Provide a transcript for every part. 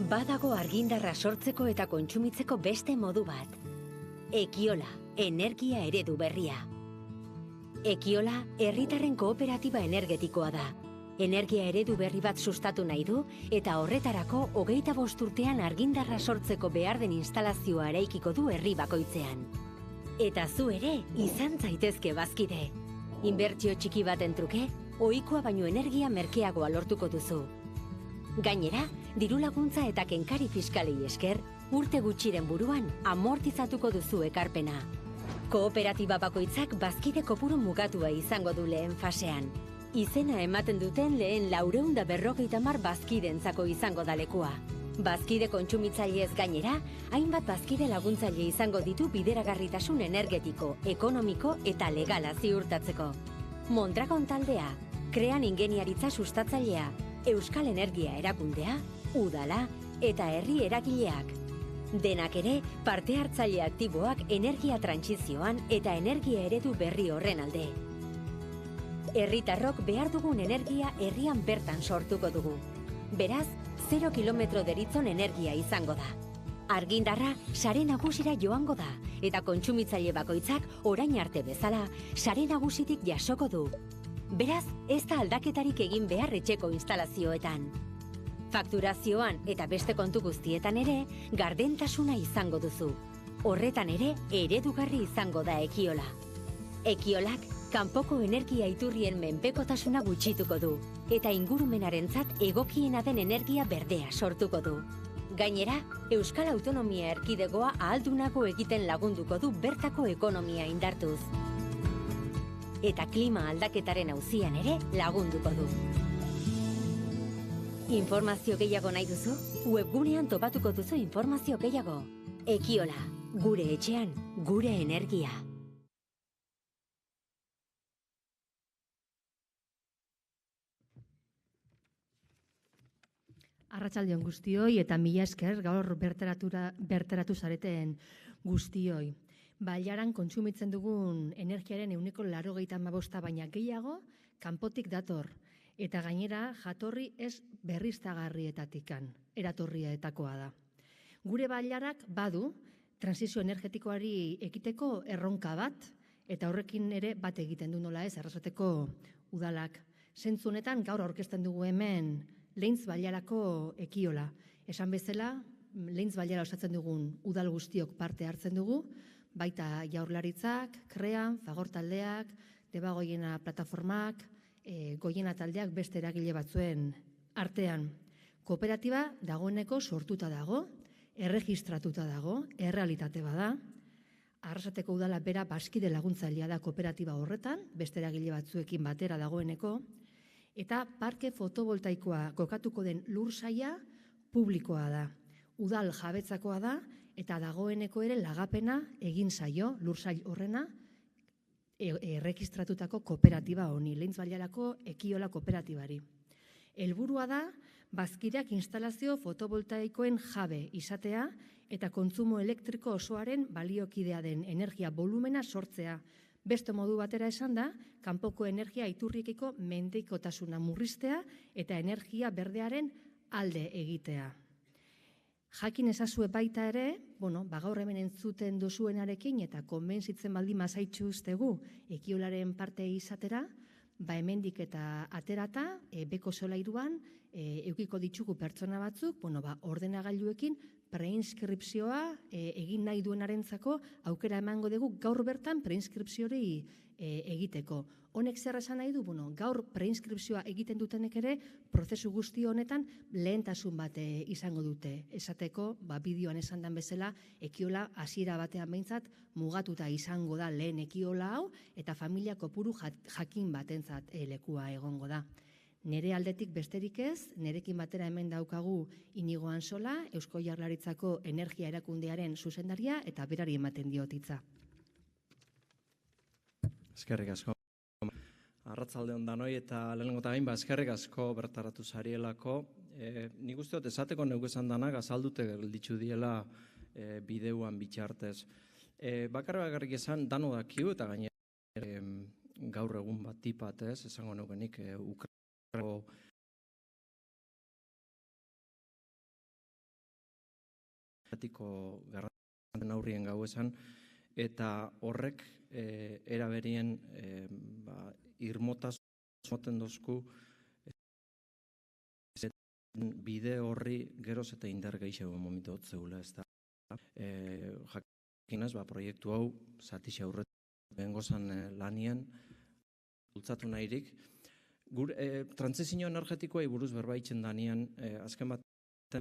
Badago argindarra sortzeko eta kontsumitzeko beste modu bat. Ekiola, energia eredu berria. Ekiola, herritarren kooperatiba energetikoa da. Energia eredu berri bat sustatu nahi du eta horretarako 25 urtean argindarra sortzeko behar den instalazioa eraikiko du herri bakoitzean. Eta zu ere izan zaitezke bazkide. Inbertsio txiki baten truke, ohikoa baino energia merkeagoa lortuko duzu. Gainera, diru laguntza eta kenkari fiskalei esker, urte gutxiren buruan amortizatuko duzu ekarpena. Kooperatiba bakoitzak bazkide kopuru mugatua izango du lehen fasean. Izena ematen duten lehen 450 bazkideentzako izango da lekua. Bazkide kontsumitzaileez gainera, hainbat bazkide laguntzaile izango ditu bideragarritasun energetiko, ekonomiko eta legala ziurtatzeko. Mondragon taldea, Krean ingeniaritza sustatzailea, Euskal Energia erakundea, udala eta herri eragileak. Denak ere, parte hartzaile aktiboak energia trantsizioan eta energia eredu berri horren alde. Herritarrok behar dugun energia herrian bertan sortuko dugu. Beraz, 0 kilometro deritzon energia izango da. Argindarra sare nagusira joango da eta kontsumitzaile bakoitzak orain arte bezala sare nagusitik jasoko du. Beraz, ez da aldaketarik egin behar etxeko instalazioetan. Fakturazioan eta beste kontu guztietan ere, gardentasuna izango duzu. Horretan ere, eredugarri izango da Ekiola. Ekiolak, kanpoko energia iturrien menpekotasuna gutxituko du, eta ingurumenarentzat egokiena den energia berdea sortuko du. Gainera, Euskal Autonomia Erkidegoa ahaldunago egiten lagunduko du bertako ekonomia indartuz. Eta klima aldaketaren auzian ere lagunduko du. Informazio gehiago nahi duzu? Webgunean topatuko duzu informazio gehiago. Ekiola, gure etxean, gure energia. Arratsaldeon guztioi eta mila esker gaur bertaratu zareten guztioi. Bailaran kontsumitzen dugun energiaren 85% baina gehiago kanpotik dator. Eta gainera jatorri ez berriztagarrietatikan, eratorrietakoa da. Gure bailarak badu transizio energetikoari ekiteko erronka bat, eta horrekin ere bat egiten du nola ez, Arrasateko udalak. Zentzu honetan gaur aurkezten dugu hemen Leintz bailarako Ekiola. Esan bezala, Leintz bailara osatzen dugun udal guztiok parte hartzen dugu, baita Jaurlaritzak, Krean, Fagor taldeak, Debagoiena plataformak, Goiena taldeak beste eragile batzuen artean. Kooperatiba dagoeneko sortuta dago, erregistratuta dago, errealitate bada. Arrasateko udala bera bazkide laguntzailea da kooperatiba horretan, beste eragile batzuekin batera dagoeneko, eta parke fotovoltaikoa kokatuko den lursaila publikoa da. Udal jabetzakoa da eta dagoeneko ere lagapena egin zaio lursail horrena erregistratutako kooperatiba honi, Leintz bailarako Ekiola kooperatibari. Helburua da bazkideak instalazio fotovoltaikoen jabe izatea eta kontsumo elektriko osoaren baliokidea den energia volumena sortzea. Beste modu batera esan da, kanpoko energia iturriekiko mendekotasuna murriztea eta energia berdearen alde egitea. Jakin ezazue baita ere, gaur hemen entzuten duzuenarekin eta konbentzitzen baldin mazaitxuztegu Ekiolaren parte izatera, hemendik eta aterata, beko solairuan, eukiko ditugu pertsona batzuk, ordenagailuekin preinskripzioa egin nahi duenarentzako aukera emango dugu gaur bertan preinskripziori egiteko. Honek zer esan nahi du? Gaur preinskripzioa egiten dutenek ere prozesu guzti honetan lehentasun bat izango dute. Esateko, bideoan esan den bezala, Ekiola hasiera batean behintzat mugatuta izango da lehen Ekiola hau eta familia kopuru jakin batentzat lekua egongo da. Nere aldetik besterik ez, nerekin batera hemen daukagu Inigo Ansola, Eusko Jaurlaritzako Energia Erakundearen zuzendaria eta berari ematen diot hitza. Eskerrik asko. Arratsaldeon danoi eta lehenengo eta gain eskerrik asko bertaratu zarielako. Nik uste dut esateko neuk esan danak azaldute gelditzu diela bideuan bitxartez. Bakarrik esan dano dakiu eta gainera gaur egun bat tipat ez, esango neukenik Ukrainako energetiko garrantzitsuenen aurrien gau esan, eta horrek eraberien irmotasun moten dozku bide horri geroz eta indar gehiago momentu hot zeula, ez da. Jakinaz, proiektu hau zatixe aurretu bengozan lanien bultzatu nahirik. Trantsizio energetikoa buruz berbaitzen danean, azken bat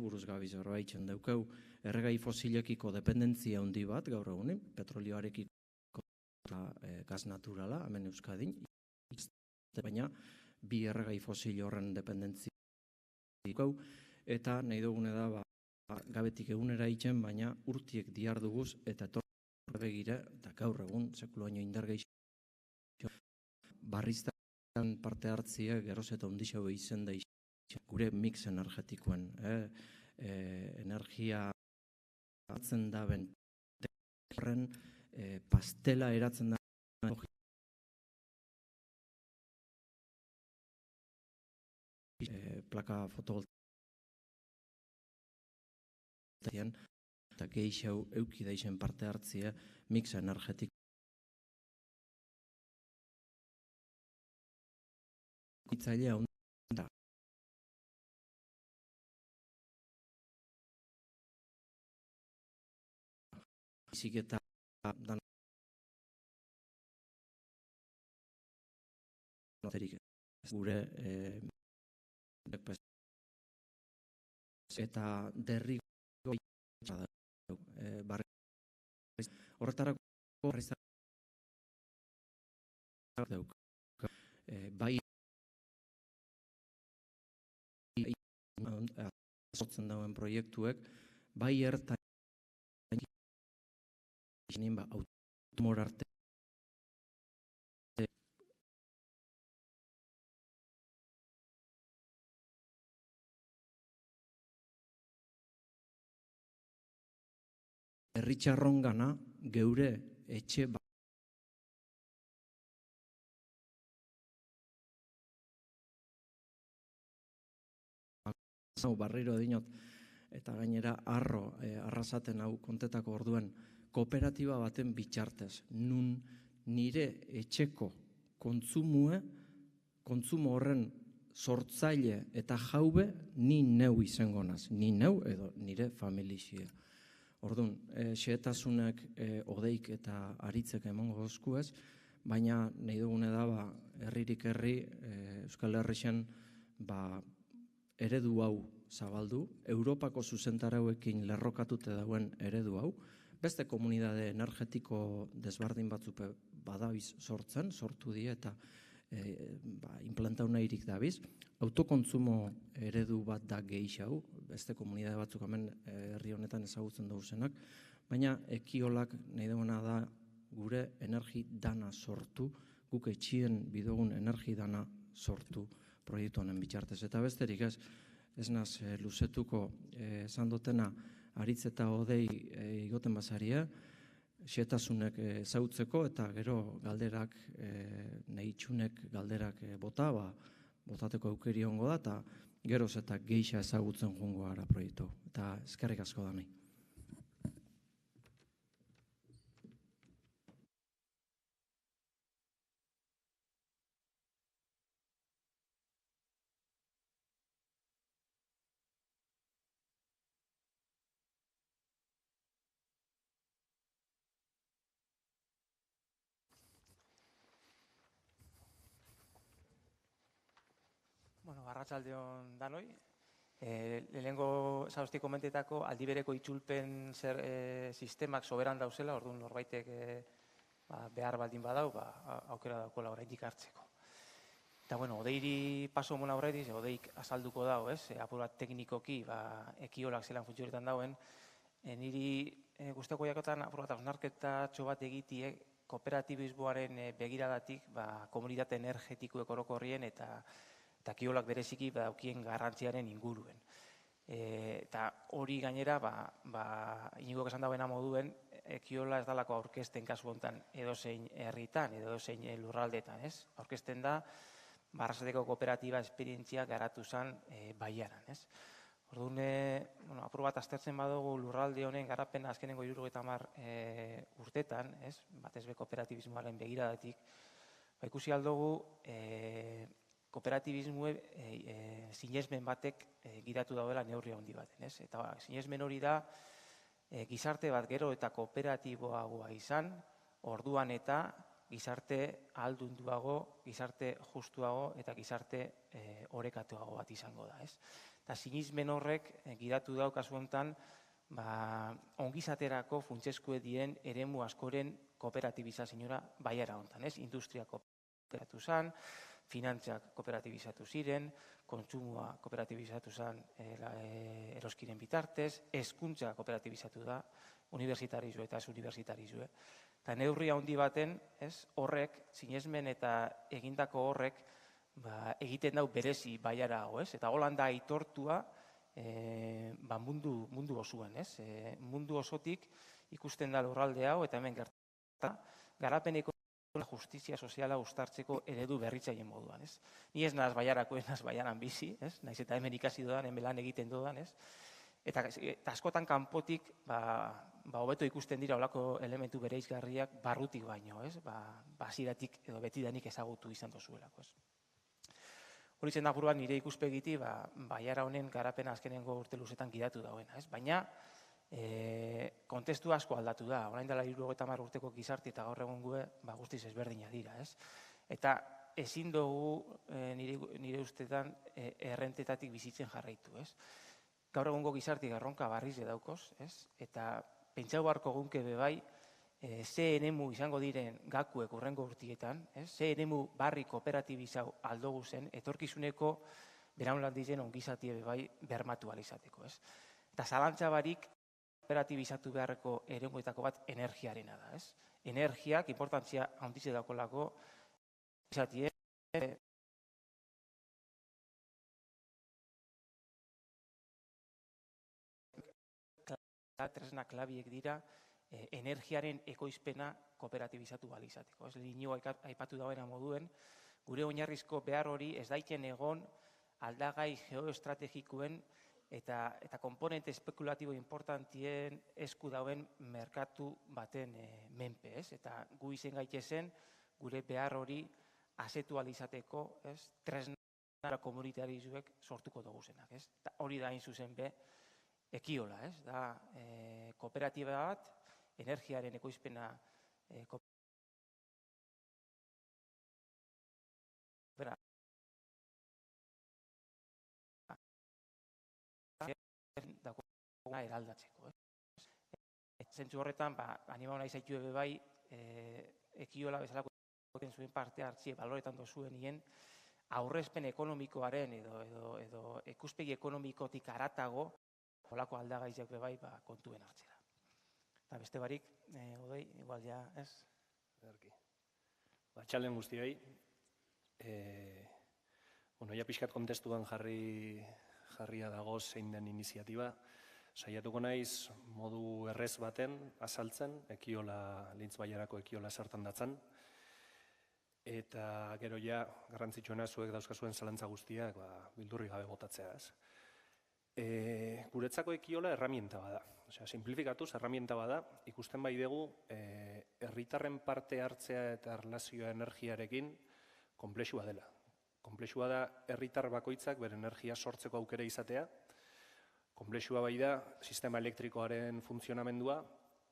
buruz gabiz berbaitzen daukau, erregai fosilekiko dependentzia handi bat, gaur egunin, petrolioarekiko eta gaz naturala, hemen Euskadin, baina bi erregai fosil horren dependentzia daukau, eta nahi dugune da, gabetik egunera itzen, baina urtiek diarduguz eta etorri begira, eta gaur egun, sekuloaino indar gehiago, barriztan parte hartzia geroz eta ondixau izen da gure mix energetikoen. Energia eratzen da ben horren pastela eratzen da plaka fotovoltaikoa eta gehiago euki daixen parte hartzia mix energetiko itzailea da. Izik eta dan gure eta derri horretarako bai sortzen dauen proiektuek bai ertain automor arte herritxarron gana geure etxe barriro dinot, eta gainera arrasaten hau kontetako orduen kooperatiba baten bitxartez, nun nire etxeko kontsumo horren sortzaile eta jaube ni neu izango naz, ni neu edo nire familixia. Orduan, xehetasunak odeik eta aritzek emongo gozkuez, baina nahi dugune da, herririk herri, Euskal Herrixen, eredu hau zabaldu, Europako zuzentarauekin lerrokatute dauen eredu hau, beste komunidade energetiko desbardin batzuk badabiz sortu die eta implantau nahirik dabiz, autokontsumo eredu bat da gehiago, beste komunidade batzuk hemen herri honetan ezagutzen dauzenak, baina ekiolak nahi duguna da gure energi dana sortu, guk etxien bidogun energi dana sortu proiektu honen bitxartez. Eta besterik ez naz luzetuko esan dutena aritz eta odei igoten bazaria, xetasunek zautzeko eta gero galderak, nahitxunek galderak botateko aukeri hongo da, eta geroz eta geixa ezagutzen joango gara proiektu. Eta eskerrik asko da nahi. Arratsaldeon danoi. Lehenengo zauzti komentetako aldibereko itzulpen sistemak soberan dauzela, orduan norbaitek behar baldin badau, aukera daukola oraindik hartzeko. Eta, odeiri paso mona horretiz, odeik azalduko dago, apur bat teknikoki, ekiolak zelan funtzionetan dauen, niri guztako jakotan apur bat hausnarketatxo bat egitiek kooperatibismoaren begiradatik komunitate energetikoek orokorrien eta kiolak bereziki daukien garrantziaren inguruen. Eta hori gainera, inigok esan dagoena moduen, ekiola ez dalako aurkezten kasu honetan edozein herritan, edozein lurraldetan, ez? Aurkezten da, Arrasateko kooperatiba esperientzia garatu zen Baiaran, ez? Orduan, apur bat aztertzen badugu lurralde honen garapena azkenengo 70 urtetan, batez be kooperatibismoaren begiradatik, ikusi aldugu kooperatibismoe sinesmen batek gidatu daudela neurri handi baten. Eta sinesmen hori da gizarte bat gero eta kooperatiboagoa izan, orduan eta gizarte ahaldunduago, gizarte justuago eta gizarte orekatuago bat izango da. Eta sinesmen horrek gidatu dau kasu honetan ongizaterako funtsezkoak diren eremu askoren kooperatibizazioa baiara honetan. Industria kooperatibizatu zen, finantziak kooperatibizatu ziren, kontsumoa kooperatibizatu zen eroskiren bitartez, hezkuntza kooperatibizatu da, unibertsitarizue eta ez unibertsitarizue. Eta neurri handi baten, horrek, sinesmen eta egindako horrek, egiten dau berezi baiara hau, eta holanda aitortua mundu osoan. Mundu osotik ikusten da lurralde hau, eta hemen gertatu, garapeneko justizia soziala uztartzeko eredu berritzaile moduan. Ni ez naz baiarako, ez naz baiaran bizi, naiz eta hemen ikasi dodan, hemen lan egiten dodan, eta askotan kanpotik hobeto ikusten dira olako elementu bereizgarriak barrutik baino, hasieratik edo betidanik ezagutu izan dozuelako. Hori zen da buruan nire ikuspegiti baiara honen garapena azkenengo urte luzetan gidatu dagoena. Baina kontestu asko aldatu da. Orain dela 70 urteko gizarte eta gaur egun gue guztiz ezberdina dira. Eta ezin dugu nire ustetan errentetatik bizitzen jarraitu. Gaur egungo gizartik erronka barriz edaukoz. Eta pentsau beharko gunke bebai ze eremu izango diren gakuek urrengo urtietan, ze eremu barri kooperatibizau aldogu zen, etorkizuneko beraunlan dizen ongizatie bebai bermatu alizateko. Eta zalantza barik kooperatibizatu beharreko eremuetako bat energiarena da. Energiak importantzia handize daukolako ongizatie tresna klabiek dira energiaren ekoizpena kooperatibizatu balizateko. Linio aipatu dauena moduen, gure oinarrizko behar hori ez daiten egon aldagai geoestrategikoen eta komponente espekulatibo importantien esku dauen merkatu baten menpe. Eta gu izen gaitezen gure behar hori asetu alizateko tresna komunitarizuek sortuko dugu zenak. Hori da hain zuzen be Ekiola, da kooperatiba bat, energiaren ekoizpena eraldatzeko. Zentzu horretan, anima nahi zaitu ebe bai, Ekiola bezalako zuen parte hartzie baloretan dozuen hien, aurrezpen ekonomikoaren edo ikuspegi ekonomikotik aratago, holako aldagaizak bebai kontuen hartzera. Eta beste barik, Odei, igual ja, ez? Txalden guztioi. Ja pixkat kontestuan jarria dago zein den iniziatiba. Saiatuko naiz modu errez baten azaltzen, Lintz Baiarako Ekiola zertan datzan. Eta gero ja, garrantzitsuena zuek dauzkazuen zalantza guztiak bildurri gabe botatzea, ez? Guretzako Ekiola erramienta bada. Simplifikatuz, erramienta bada, ikusten bai dugu, herritarren parte hartzea eta erlazioa energiarekin konplexua dela. Konplexua da herritar bakoitzak bere energia sortzeko aukera izatea, konplexua bai da sistema elektrikoaren funtzionamendua,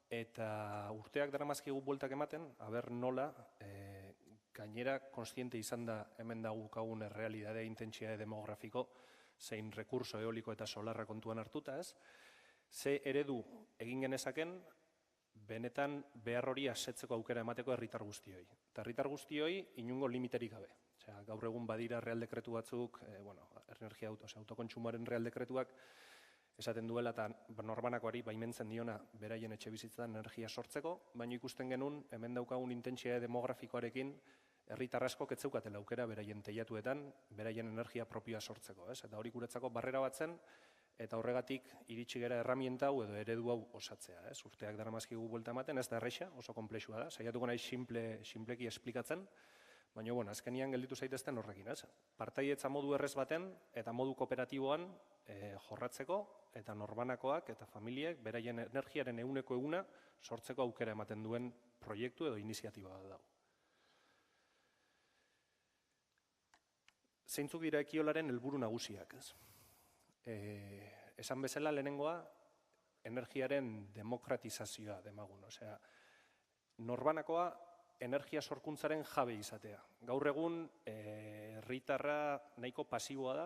eta urteak daramazkigu bueltak ematen, aber nola, gainera konstiente izan da hemen dagukagun errealidade intentsiade demografiko, zein rekurso eoliko eta solarra kontuan hartuta, ez? Ze eredu egin genezaken, benetan behar hori asetzeko aukera emateko herritar guztioi. Eta herritar guztioi inungo limiterik gabe. Gaur egun badira real dekretu batzuk, energia autokontsumoaren real dekretuak esaten duela eta norbanakoari baimentzen diona beraien etxe bizitzan energia sortzeko, baina ikusten genuen hemen daukagun intentsitate demografikoarekin herritar askok ez zeukatela aukera beraien teilatuetan, beraien energia propioa sortzeko. Eta hori guretzako barrera bat zen, eta horregatik iritsi gera erramienta hau edo eredu hau osatzea. Urteak daramazkigu buelta ematen, ez da erraixa, oso konplexua da. Saiatuko nahi sinpleki esplikatzen, Baina, azkenian gelditu zaitezten horrekin, ez? Partaidetza modu errez baten eta modu kooperatiboan jorratzeko eta norbanakoak eta familiek beraien energiaren 100% sortzeko aukera ematen duen proiektu edo iniziatiba bat dago. Zeintzuk dira Ekiolaren helburu nagusiak, ez? Esan bezala lehenengoa, energiaren demokratizazioa demagun, osea, norbanakoa energia sorkuntzaren jabe izatea. Gaur egun, herritarra nahiko pasiboa da,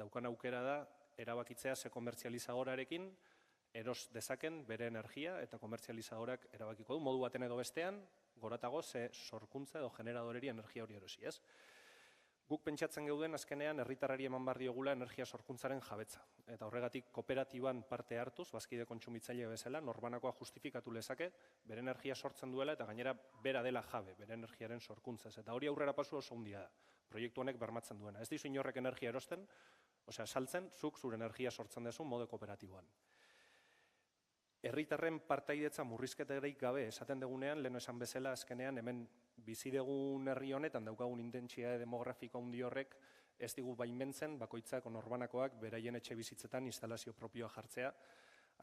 daukan aukera da, erabakitzea ze komertzializadorarekin eros dezaken bere energia eta komertzializadorak erabakiko du, modu baten edo bestean, goratago ze sorkuntza edo generadoreri energia hori erosi, ez? Guk pentsatzen geuden azkenean herritarrari eman behar diogula energia sorkuntzaren jabetza. Eta horregatik kooperatiban parte hartuz, bazkide kontsumitzaile bezala, norbanakoa justifikatu lezake, bere energia sortzen duela eta gainera bera dela jabe, bere energiaren sorkuntzaz. Eta hori aurrera pasu oso handia da, proiektu honek bermatzen duena. Ez dizu inorrek energia erosten, osea, saltzen, zuk zure energia sortzen dezu mode kooperatiboan. Herritarren partaidetza murrizketarik gabe esaten degunean, lehen esan bezala azkenean hemen bizi dugun herri honetan daukagun intentsitate demografiko handi horrek ez digu baimentzen bakoitzak norbanakoak beraien etxe bizitzetan instalazio propioa jartzea,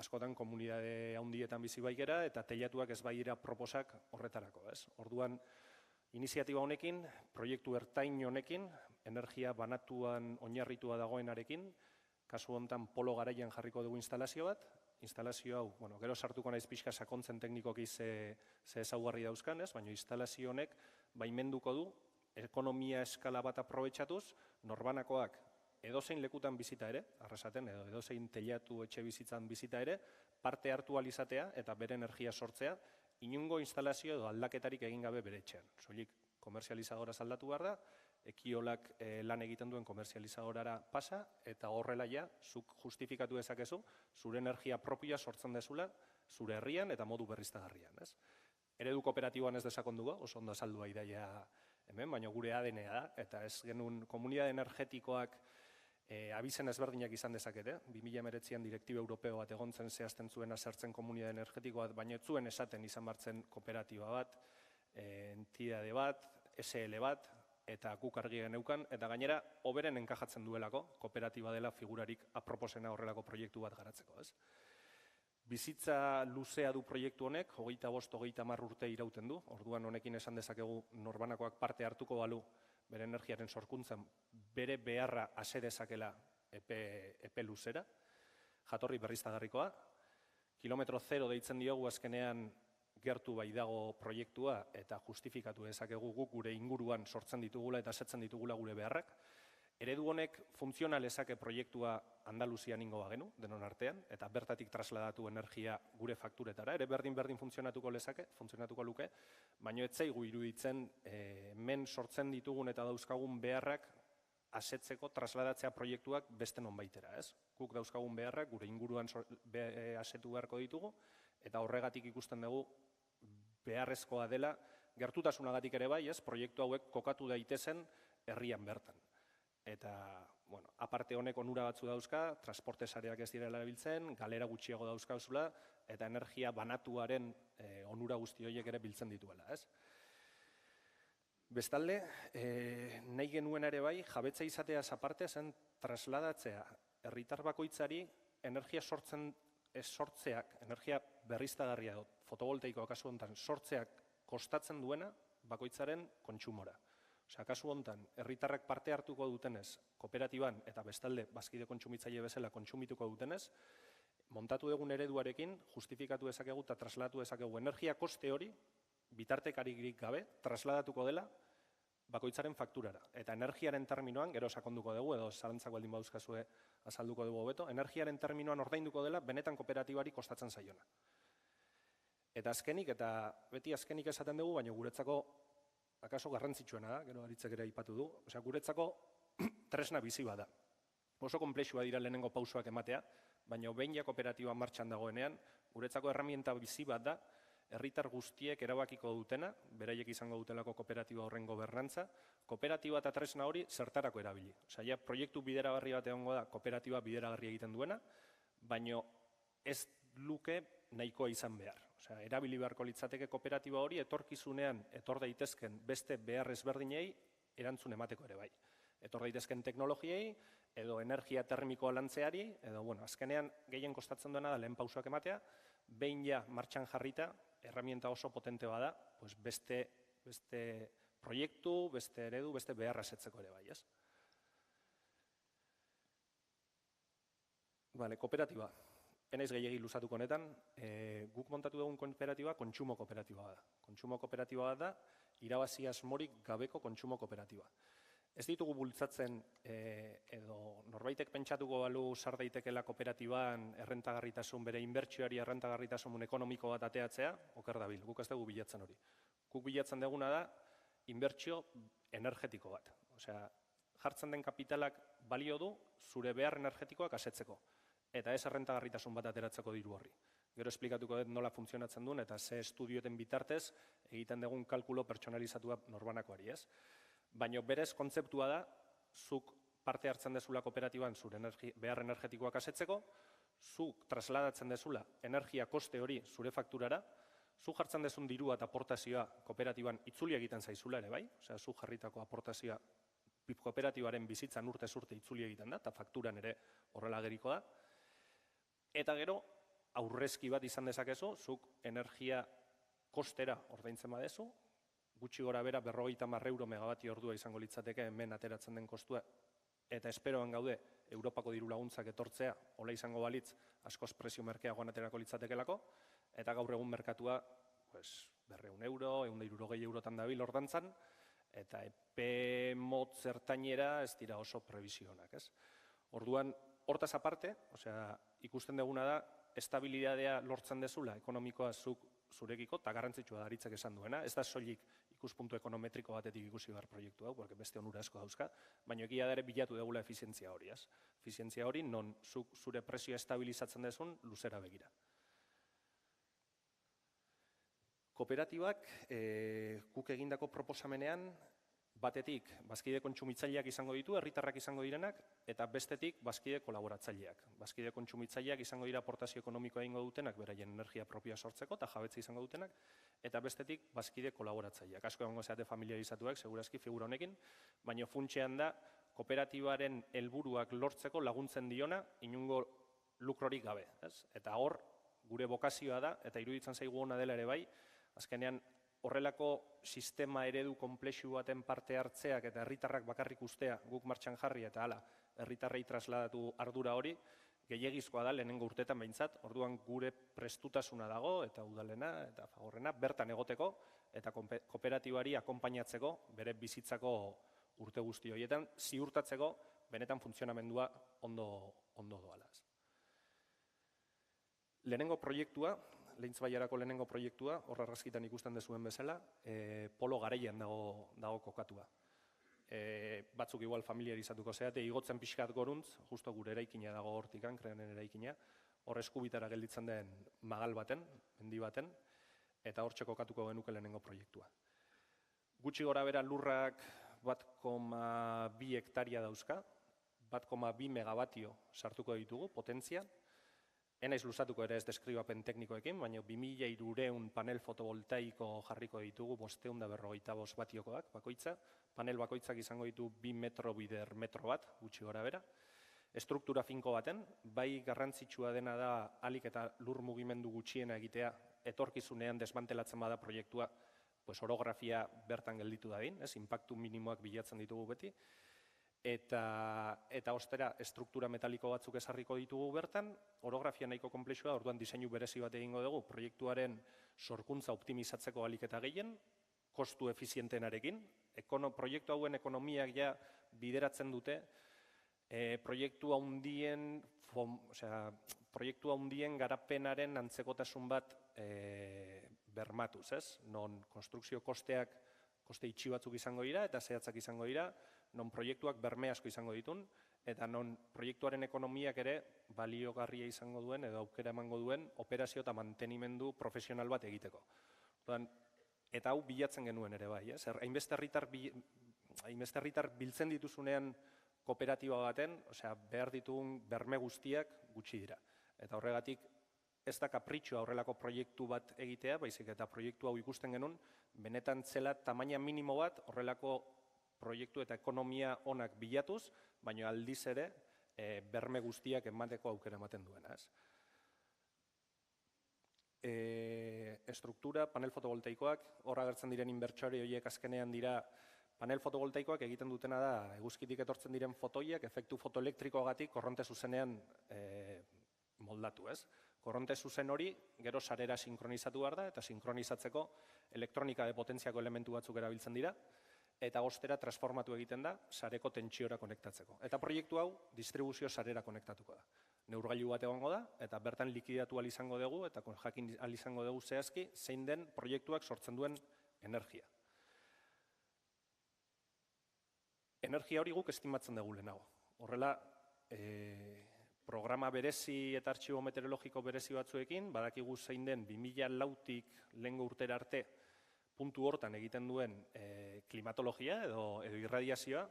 askotan komunitate handietan bizi baigera eta teilatuak ez baira proposak horretarako, ez? Orduan, iniziatiba honekin, proiektu ertain honekin, energia banatuan oinarritua dagoenarekin, kasu honetan polo garaian jarriko dugu instalazio bat, instalazio hau, gero sartuko naiz pixka sakontzen teknikoki ze ezaugarri dauzkan, ez? Baina instalazio honek baimenduko du, ekonomia eskala bat aprobetxatuz, norbanakoak edozein lekutan bizita ere, arrasaten, edo edozein teilatu etxe bizitzan bizita ere, parte hartu alizatea eta bere energia sortzea, inungo instalazio edo aldaketarik egin gabe bere etxean. Soilik komerzializadoraz aldatu behar da, Ekiolak lan egiten duen komerzializadorara pasa, eta horrela ja, zuk justifikatu dezakezu, zure energia propioa sortzen dezula, zure herrian eta modu berriztagarrian, ez? Eredu kooperatiboan ez desakonduko, oso ondo azaldua idaia hemen, baina gure ADN-a da, eta ez genuen komunitate energetikoak abizen ezberdinak izan dezakete. 2019an direktiba europeo bat egontzen zehazten zuen azertzen komunitate energetikoa, baina ez zuen esaten izan bartzen kooperatiba bat, entidade bat, SL bat, eta guk argi geneukan, eta gainera hoberen enkajatzen duelako, kooperatiba dela figurarik aproposena horrelako proiektu bat garatzeko, ez? Bizitza luzea du proiektu honek, 25-30 urte irauten du, orduan honekin esan dezakegu norbanakoak parte hartuko balu bere energiaren sorkuntzan, bere beharra ase dezakela epe luzera, jatorri berriztagarrikoa, kilometro zero deitzen diogu azkenean gertu bai dago proiektua eta justifikatu dezakegu guk gure inguruan sortzen ditugula eta setzen ditugula gure beharrak. Eredu honek funtzional ezake proiektua Andaluzian ingo bagenu, denon artean, eta bertatik trasladatu energia gure fakturetara, ere berdin funtzionatuko luke, baina ez zaigu iruditzen hemen sortzen ditugun eta dauzkagun beharrak asetzeko trasladatzea proiektuak beste nonbaitera, ez? Guk dauzkagun beharrak gure inguruan asetu beharko ditugu, eta horregatik ikusten dugu beharrezkoa dela, gertutasunagatik ere bai, ez, proiektu hauek kokatu daitezen herrian bertan. Eta, aparte honek onura batzu dauzka, transporte sareak ez direla biltzen, galera gutxiago dauzkauzula, eta energia banatuaren onura guzti horiek ere biltzen dituela, ez? Bestalde, nahi genuen ere bai, jabetza izatea aparte zen trasladatzea herritar bakoitzari energia sortzeak, energia berriztagarria dut, fotovoltaikoa kasu honetan, sortzeak kostatzen duena bakoitzaren kontsumora. Osea, kasu honetan, herritarrak parte hartuko dutenez, kooperatiban eta bestalde bazkide kontsumitzaile bezala kontsumituko dutenez, montatu dugun ereduarekin justifikatu dezakegu eta trasladatu dezakegu energia koste hori, bitartekarik gabe, trasladatuko dela bakoitzaren fakturara. Eta energiaren terminoan, gero sakonduko dugu, edo zalantzak baldin baduzkazue azalduko dugu hobeto, energiaren terminoan ordainduko dela benetan kooperatibari kostatzen zaiona. Eta azkenik, eta beti azkenik esaten dugu, baina guretzako akaso garrantzitsuena da, gero aritzek ere aipatu du, osea, guretzako tresna bizi bada. Oso konplexua dira lehenengo pausoak ematea, baina behin ja kooperatiba martxan dagoenean, guretzako erramienta bizi bat da, herritar guztiek erabakiko dutena, beraiek izango dutelako kooperatiba horren gobernantza, kooperatiba eta tresna hori zertarako erabili. Osea, ja, proiektu bideragarri bat egongo da, kooperatiba bideragarri egiten duena, baina ez luke nahikoa izan behar. Osea, erabili beharko litzateke kooperatiba hori etorkizunean etor daitezken beste behar ezberdinei erantzun emateko ere bai. Etor daitezken teknologiei, edo energia termikoa lantzeari, edo, azkenean gehien kostatzen duena da lehen pausoak ematea, behin ja martxan jarrita, herramienta oso potente bada, beste proiektu, beste eredu, beste beharra setzeko ere bai, ez? Kooperatiba. Enaiz gehiegi luzatuko honetan, guk montatu dugun kooperatiba kontsumo kooperatiba da. Kontsumo kooperatiba da, irabazi asmorik gabeko kontsumo kooperatiba. Ez ditugu bultzatzen, edo norbaitek pentsatuko balu sar daitekeela kooperatiban errentagarritasun, bere inbertsioari errentagarritasun ekonomiko bat ateatzea, oker dabil, guk ez dugu bilatzen hori. Guk bilatzen duguna da, inbertsio energetiko bat. Osea, jartzen den kapitalak balio du, zure behar energetikoak asetzeko. Eta ez errentagarritasun bat ateratzeko diru horri. Gero esplikatuko dut nola funtzionatzen duen, eta ze estudioten bitartez egiten dugun kalkulo pertsonalizatua norbanakoari, ez? Baina berez kontzeptua da, zuk parte hartzen dezula kooperatiban zure behar energetikoak asetzeko, zuk trasladatzen dezula energia koste hori zure fakturara, zuk jartzen dezun dirua eta aportazioa kooperatiban itzuli egiten zaizula ere bai, osea, zuk jarritako aportazioa kooperatibaren bizitzan urtez urte itzuli egiten da, eta fakturan ere horrela geriko da. Eta gero, aurrezki bat izan dezakezu, zuk energia kostera ordaintzen badezu, gutxi gora bera 50 euro megabati ordua izango litzateke hemen ateratzen den kostua, eta esperoan gaude Europako diru laguntzak etortzea, hola izango balitz, askoz prezio merkeagoan aterako litzatekelako, eta gaur egun merkatua 200 euro, 160 eurotan dabil ordantzan, eta epe motz zertainera ez dira oso prebisionak, ez? Orduan, hortaz aparte, ikusten duguna da, estabilidadea lortzen dezula ekonomikoa zurekiko, eta garrantzitsua da Aritzek esan duena, ez da soilik ikuspuntu ekonometriko batetik ikusi behar proiektu hau, porque beste onura asko dauzka, baina egia da ere bilatu degula efizientzia hori, ez? Efizientzia hori non zure prezioa estabilizatzen dezun luzera begira. Kooperatibak, guk egindako proposamenean, batetik, bazkide kontsumitzaileak izango ditu, herritarrak izango direnak, eta bestetik, bazkide kolaboratzaileak. Bazkide kontsumitzaileak izango dira aportazio ekonomikoa egingo dutenak, beraien energia propioa sortzeko, eta jabetza izango dutenak, eta bestetik, bazkide kolaboratzaileak. Asko egongo zeate familiarizatuak, segurazki figura honekin, baina funtsean da, kooperatibaren helburuak lortzeko laguntzen diona, inungo lukrorik gabe. Eta hor, gure bokazioa da, eta iruditzen zaigu ona dela ere bai, azkenean, horrelako sistema eredu konplexu baten parte hartzeak eta herritarrak bakarrik ustea guk martxan jarri eta hala, herritarrei trasladatu ardura hori, gehiegizkoa da lehenengo urtetan behintzat, orduan gure prestutasuna dago eta udalena eta fagorrena bertan egoteko eta kooperatibari akonpainatzeko bere bizitzako urte guzti horietan, ziurtatzeko benetan funtzionamendua ondo doala. Lehenengo proiektua, Leintz-Bailarako lehenengo proiektua, horra argazkitan ikusten dezuen bezala, Polo Garaian dago kokatua. Batzuk igual familiarizatuko zeate, igotzen pixkat goruntz, justo gure eraikina dago hortikan, Kreanen eraikina, hor eskubitara gelditzen den magal baten, mendi baten, eta hor kokatuko genuke lehenengo proiektua. Gutxi gora bera lurrak 1,2 hektaria dauzka, 1,2 megabatio sartuko ditugu, potentzia. Enaiz luzatuko ere ez deskribapen teknikoekin, baina 2300 panel fotovoltaiko jarriko ditugu 545 batiokoak bakoitza. Panel bakoitzak izango ditu 2 metro bider metro bat, gutxi gora bera. Estruktura finko baten, bai garrantzitsua dena da alik eta lur mugimendu gutxiena egitea, etorkizunean desmantelatzen bada proiektua, orografia bertan gelditu dadin, inpaktu minimoak bilatzen ditugu beti. Eta ostera, estruktura metaliko batzuk ezarriko ditugu bertan, orografia nahiko konplexua, orduan diseinu berezi bat egingo dugu, proiektuaren sorkuntza optimizatzeko alik eta gehien, kostu efizientenarekin, proiektu hauen ekonomiak ja bideratzen dute, proiektu handien garapenaren antzekotasun bat bermatuz, ez? Non konstrukzio kosteak koste itxi batzuk izango dira eta zehatzak izango dira, non proiektuak berme asko izango ditun, eta non proiektuaren ekonomiak ere baliogarria izango duen edo aukera emango duen operazio eta mantenimendu profesional bat egiteko. Eta hau bilatzen genuen ere bai, hainbeste herritar biltzen dituzunean kooperatiba baten, behar ditugun berme guztiak gutxi dira. Eta horregatik ez da kapritxoa horrelako proiektu bat egitea, baizik eta proiektu hau ikusten genuen, benetan zela tamaina minimo bat horrelako proiektu eta ekonomia onak bilatuz, baina aldiz ere berme guztiak emateko aukera ematen duena. Estruktura, panel fotovoltaikoak, hor agertzen diren inbertsore horiek azkenean dira panel fotovoltaikoak egiten dutena da eguzkitik etortzen diren fotoiak efektu fotoelektrikoagatik korronte zuzenean moldatu. Korronte zuzen hori gero sarera sinkronizatu behar da eta sinkronizatzeko elektronika de potentziako elementu batzuk erabiltzen dira eta ostera transformatu egiten da sareko tentsiora konektatzeko. Eta proiektu hau distribuzio sarera konektatuko da. Neurgailu bat egongo da eta bertan likidatu ahal izango dugu eta jakin ahal izango dugu zehazki zein den proiektuak sortzen duen energia. Energia hori guk estimatzen dugu lehenago. Horrela, programa berezi eta artxibo meteorologiko berezi batzuekin, badakigu zein den 2004tik lehengo urtera arte puntu hortan egiten duen klimatologia edo irradiazioa.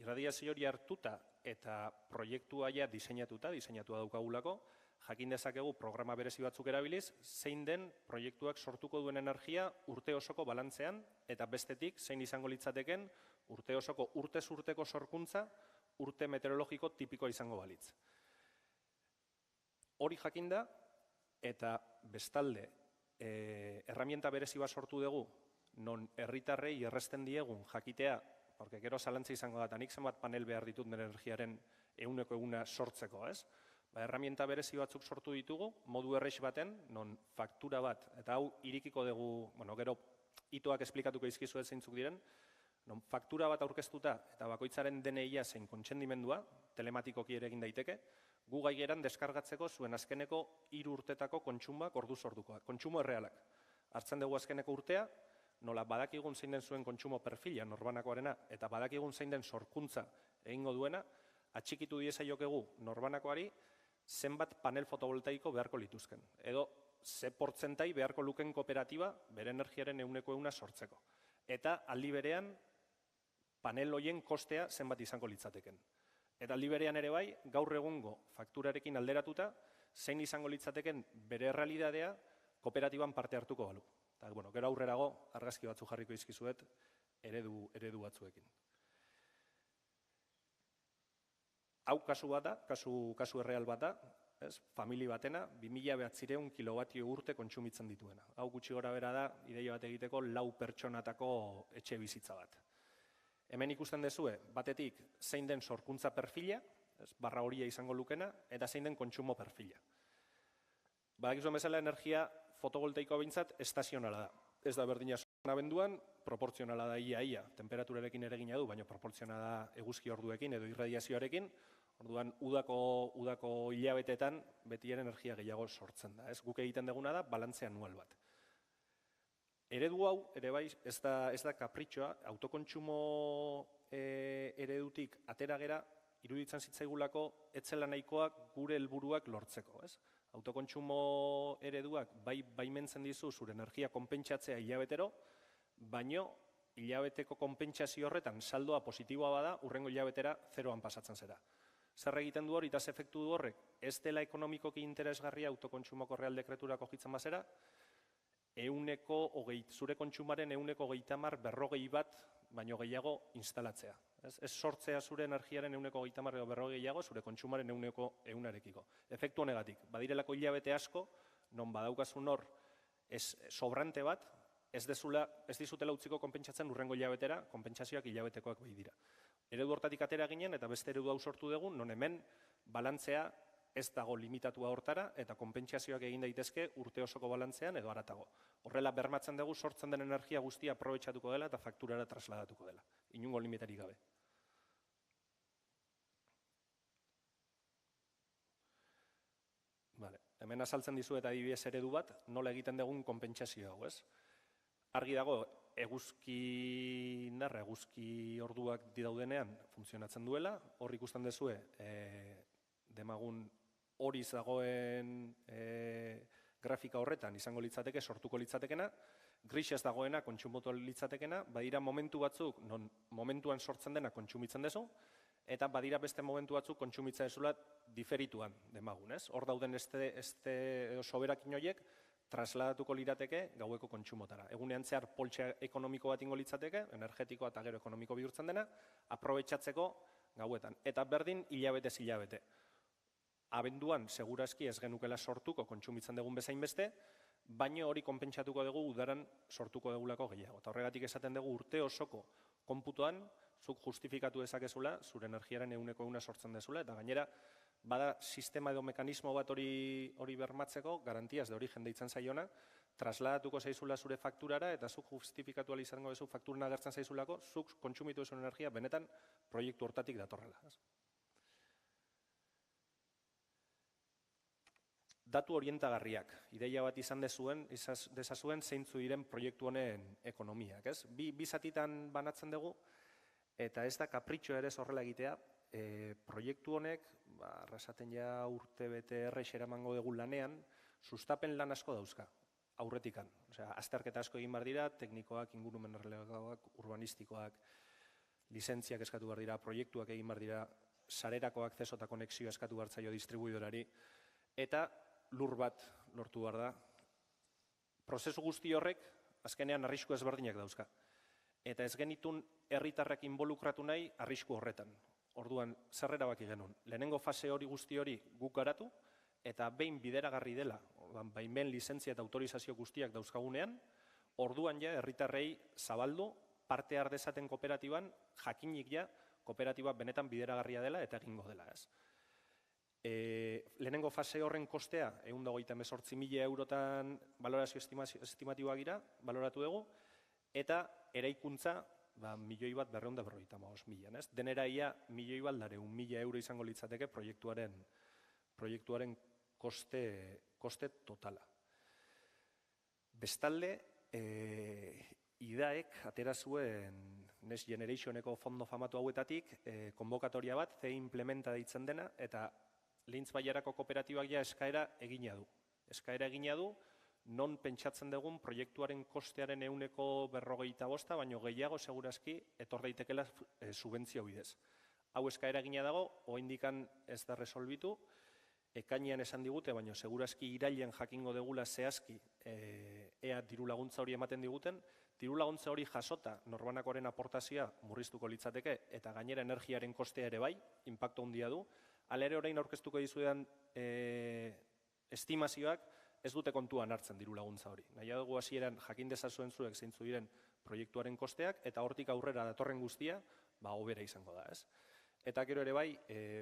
Irradiazio hori hartuta eta proiektua ja diseinatua daukagulako, jakin dezakegu programa berezi batzuk erabiliz, zein den proiektuak sortuko duen energia urte osoko balantzean eta bestetik zein izango litzateken urte osoko urtez urteko sorkuntza urte meteorologiko tipikoa izango balitz. Hori jakinda eta bestalde erramienta berezi bat sortu dugu non herritarrei erresten diegun jakitea, porque gero zalantza izango da, nik zenbat panel behar ditut nire energiaren 100% sortzeko, erramienta berezi batzuk sortu ditugu, modu errex baten, non faktura bat, eta hau irikiko dugu, gero itoak esplikatuko izkizu zeintzuk diren, non faktura bat aurkeztuta eta bakoitzaren DNI-a zein kontsendimendua, telematikoki ere egin daiteke, gu gai geran deskargatzeko zuen azkeneko 3 urtetako kontsumoak orduz ordukoak, kontsumo errealak. Hartzen dugu azkeneko urtea, nola badakigun zein den zuen kontsumo perfila norbanakoarena eta badakigun zein den sorkuntza egingo duena, atxikitu diezaiokegu norbanakoari zenbat panel fotovoltaiko beharko lituzken. Edo ze portzentai beharko luken kooperatiba bere energiaren 100% sortzeko. Eta aldi berean panel hoien kostea zenbat izango litzateken. Eta aldi berean ere bai, gaur egungo fakturarekin alderatuta, zein izango litzateken bere realidadea kooperatiban parte hartuko balu. Eta, gero aurrerago argazki batzu jarriko izkizuet eredu batzuekin. Hau kasu bat da, kasu erreal bat da, famili batena, 2900 kilovatio urte kontsumitzen dituena. Hau gutxi gora bera da, ideia bat egiteko 4 pertsonatako etxe bizitza bat. Hemen ikusten dezue, batetik zein den sorkuntza perfila, barra horia izango lukena, eta zein den kontsumo perfila. Badakizuen bezala energia fotovoltaikoa behintzat estazionala da. Ez da berdina abenduan, proportzionala da ia, temperaturarekin ere egina du, baina proportzionala da eguzki orduekin edo irradiazioarekin, orduan udako hilabetetan betiaren energia gehiago sortzen da. Guk egiten duguna da balantze anual bat. Eredu hau, ere bai, ez da kapritxoa, autokontsumo eredutik atera gera, iruditzen zitzaigulako etzela nahikoak gure helburuak lortzeko. Autokontsumo ereduak baimentzen dizu zure energia konpentsatzea hilabetero, baino hilabeteko konpentsazio horretan saldoa positiboa bada, urrengo hilabetera 0an pasatzen zera. Zer egiten du hori eta efektu du horrek, ez dela ekonomikoki interesgarria autokontsumoko real dekreturako jitzen bazera, zure kontsumaren 130 berrogei bat baino gehiago instalatzea. Ez sortzea zure energiaren 130 edo berrogei gehiago zure kontsumaren 100arekiko. Efektu honegatik, badirelako hilabete asko, non badaukazun hor sobrante bat, ez dizutela utziko konpentsatzen urrengo hilabetera, konpentsazioak hilabetekoak behi dira. Eredu hortatik atera ginen eta beste eredu hau sortu dugu, non hemen balantzea ez dago limitatua hortara eta konpentsazioak egin daitezke urte osoko balantzean edo haratago. Horrela bermatzen dugu sortzen den energia guztia aprobetxatuko dela eta fakturara trasladatuko dela. Inungo limitarik gabe. Hemen azaltzen dizu eta adibidez eredu bat, nola egiten dugun konpentsazio hau, ez? Argi dago, eguzki orduak daudenean funtzionatzen duela, hor ikusten dezue, demagun hori dagoen grafika horretan izango litzateke, sortuko litzatekena, gris ez dagoena kontsumotu litzatekena, badira momentu batzuk, non momentuan sortzen dena kontsumitzen dezu, Eta badira beste momentu batzuk kontsumitza ezula diferituan demagun, ez? Hor dauden soberakin horiek trasladatuko lirateke gaueko kontsumotara. Egunean zehar poltsa ekonomiko bat ingo litzateke, energetikoa eta gero ekonomiko bihurtzen dena, aprobetxatzeko gauetan. Eta berdin hilabetez hilabete. Abenduan, segurazki ez genukela sortuko kontsumitzen dugun bezain beste, baina hori konpentsatuko dugu udaran sortuko dugulako gehiago. Eta horregatik esaten dugu urte osoko konputoan, zuk justifikatu dezakezula, zure energiaren 100% sortzen dezula, eta gainera, bada sistema edo mekanismo bat hori bermatzeko, garantiaz de origen deitzen zaiona, trasladatuko zaizula zure fakturara, eta zuk justifikatu izango duzu fakturan agertzen zaizulako, zuk kontsumitu duzun energia benetan proiektu hortatik datorrela. Datu orientagarriak, ideia bat izan dezazuen zeintzu diren proiektu honen ekonomiak. Bi zatitan banatzen dugu, eta ez da kapritxo ere horrela egitea, proiektu honek, arrasaten ja urte bete errexera emango dugu lanean, sustapen lan asko dauzka, aurretikan. Azterketa asko egin behar dira, teknikoak, ingurumen errelegoak, urbanistikoak, lizentziak eskatu behar dira, proiektuak egin behar dira, sarerako akzeso eta konexioa eskatu behar zaio distribuidorari, eta lur bat lortu behar da. Prozesu guzti horrek, azkenean arrisku ezberdinak dauzka. Eta ez genitun herritarrek involukratu nahi arrisku horretan. Orduan, zer erabaki genuen. Lehenengo fase hori guzti hori guk garatu, eta behin bideragarri dela, baimen lizentzia eta autorizazio guztiak dauzkagunean, orduan ja herritarrei zabaldu, parte har dezaten kooperatiban, jakinik ja, kooperatiba benetan bideragarria dela eta egingo dela. Lehenengo fase horren kostea, 128.000 eurotan balorazio estimatiboak gira, baloratu dugu, eta eraikuntza, 1.255.000. Denera ia, 1.200.000 euro izango litzateke proiektuaren koste totala. Bestalde, IDAEK atera zuen Next Generationeko fondo famatu hauetatik, konbokatoria bat, ze implementa deitzen dena, eta Lintz Bailarako kooperatibak ja eskaera egina du. Eskaera egina du, non pentsatzen dugun proiektuaren kostearen 145, baino gehiago segurazki etor daitekela subentzio bidez. Hau eskaera egina dago, oraindikan ez da resolbitu, ekainean esan digute, baino segurazki irailean jakingo degula zehazki ea diru laguntza hori ematen diguten, diru laguntza hori jasota norbanakoaren aportazioa murriztuko litzateke eta gainera energiaren kostea ere bai, inpaktu handia du. Hala ere orain aurkeztuko dizuetan estimazioak ez dute kontuan hartzen diru laguntza hori. Nahi dugu hasieran jakin dezazuen zuek zeintzu diren proiektuaren kosteak eta hortik aurrera datorren guztia hobera izango da. Eta gero ere bai,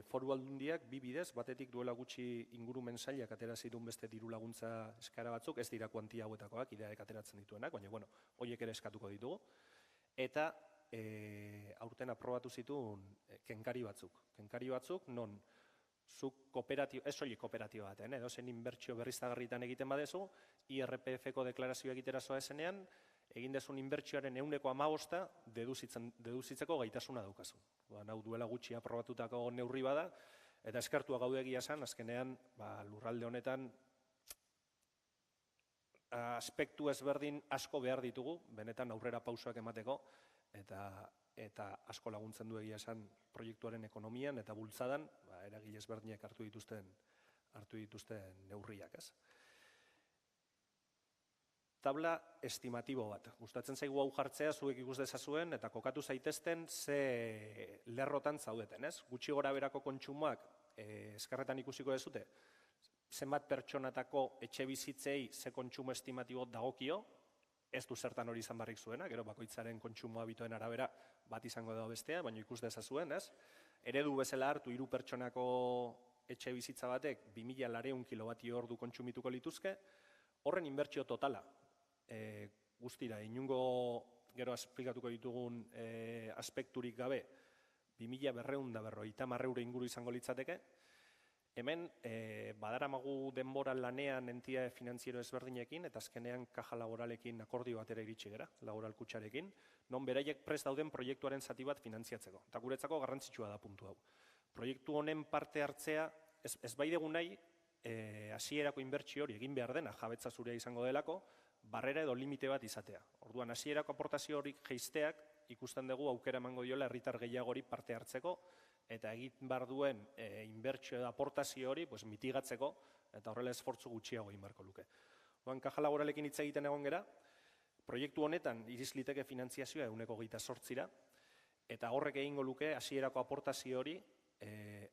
foru aldundiak bi bidez, batetik duela gutxi ingurumen sailak atera zituen beste diru laguntza eskara batzuk, ez dira kuantia hauetakoak, IDAEK ateratzen dituenak, baina horiek ere eskatuko ditugu. Eta aurten aprobatu zituen kenkari batzuk, non zuk kooperatiba, ez soilik kooperatiba baten, edozen inbertsio berriztagarritan egiten badezu, IRPF-ko deklarazioa egitera zoa esenean, egin dezun inbertsioaren 15% deduzitzeko gaitasuna daukazu. Hau duela gutxi aprobatutako neurri bada, eta eskertua gaude egia esan, azkenean lurralde honetan aspektu ezberdin asko behar ditugu, benetan aurrera pausoak emateko, eta asko laguntzen du egia esan proiektuaren ekonomian eta bultzadan, eragile ezberdinak hartu dituzten neurriak. Tabla estimatibo bat. Gustatzen zaigu hau jartzea, zuek ikus dezazuen, eta kokatu zaitezten ze lerrotan zaudeten. Gutxi gora berako kontsumoak eskarretan ikusiko dezute, zenbat pertsonatako etxe bizitzei ze kontsumo estimatibo dagokio, ez du zertan hori izan barrik zuena, gero bakoitzaren kontsumo habitoen arabera bat izango dago bestea, baina ikus dezazuen, eredu bezala hartu 3 pertsonako etxe bizitza batek 2.200 kilobatio ordu kontsumituko lituzke, horren inbertsio totala, guztira, inungo gero esplikatuko ditugun aspekturik gabe, 2.250 euro inguru izango litzateke. Hemen, badaramagu denbora lanean entitate finantziero ezberdinekin, eta azkenean kaja laboralekin akordio batera iritsi gara, laboral kutxarekin, non beraiek prest dauden proiektuaren zati bat finantziatzeko. Eta guretzako garrantzitsua da puntu hau. Proiektu honen parte hartzea, ez bai dugu nahi, hasierako inbertsio hori egin behar dena, jabetza zurea izango delako, barrera edo limite bat izatea. Orduan, hasierako aportazio horik jeisteak ikusten dugu aukera emango diola herritar gehiagori parte hartzeko eta egin behar duen inbertsio edo aportazio hori mitigatzeko, eta horrela esfortzu gutxiago egin beharko luke. Kaja laboralekin hitz egiten egon gera, proiektu honetan iriz liteke finantziazioa 28%, eta horrek egingo luke hasierako aportazio hori,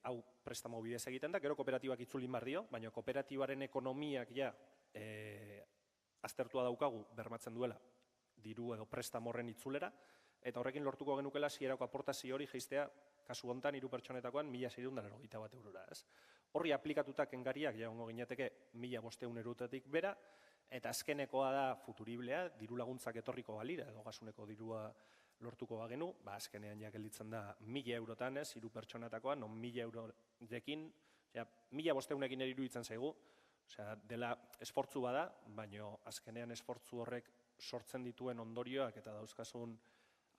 hau prestamo bidez egiten da, gero kooperatibak itzulin behar dio, baina kooperatibaren ekonomiak ja aztertua daukagu bermatzen duela diru edo prestamo horren itzulera, eta horrekin lortuko genukela hasierako aportazio hori jaistea, kasu hontan 3 pertsonetakoan 1.691 eurora. Horri aplikatuta kengariak jagongo ginateke 1.500 eurotatik bera, eta azkenekoa da futuriblea, diru laguntzak etorriko balira, edo gasuneko dirua lortuko bagenu, azkenean ja gelditzen da 1.000 eurotan, 3 pertsonetakoan, 1.000 eurorekin, 1.500ekin iruditzen zaigu, dela esfortzu bada, baina azkenean esfortzu horrek sortzen dituen ondorioak eta dauzkasun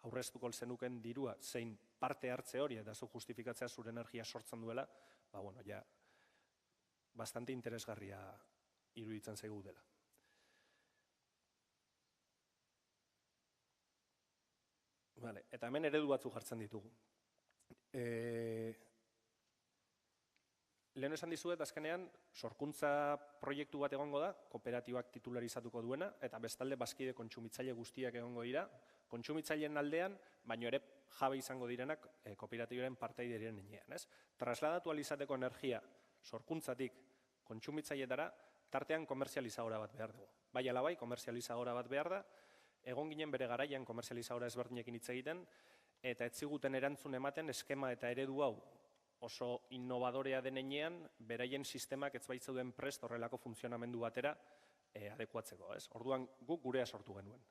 aurreztuko zenuken dirua, zein parte hartze hori, eta zu justifikatzea zure energia sortzen duela, bastante interesgarria iruditzen zaigu dela. Eta hemen eredu batzu jartzen ditugu. Lehen esan dizuet, azkenean, sorkuntza proiektu bat egongo da, kooperatibak titularizatuko duena, eta bestalde bazkide kontsumitzaile guztiak egongo dira, kontsumitzaileen aldean, baino ere jabe izango direnak kooperatibaren partaide diren heinean. Trasladatu alizateko energia sorkuntzatik kontsumitzailetara, tartean komerzializadora bat behar dugu. Bai alabai, komerzializadora bat behar da, egon ginen bere garaian komerzializadora ezberdinekin hitz egiten, eta ez ziguten erantzun ematen eskema eta eredu hau oso innovadorea denean, beraien sistemak ez baitzeuden prest horrelako funtzionamendu batera adekuatzeko. Orduan guk gurea sortu genuen.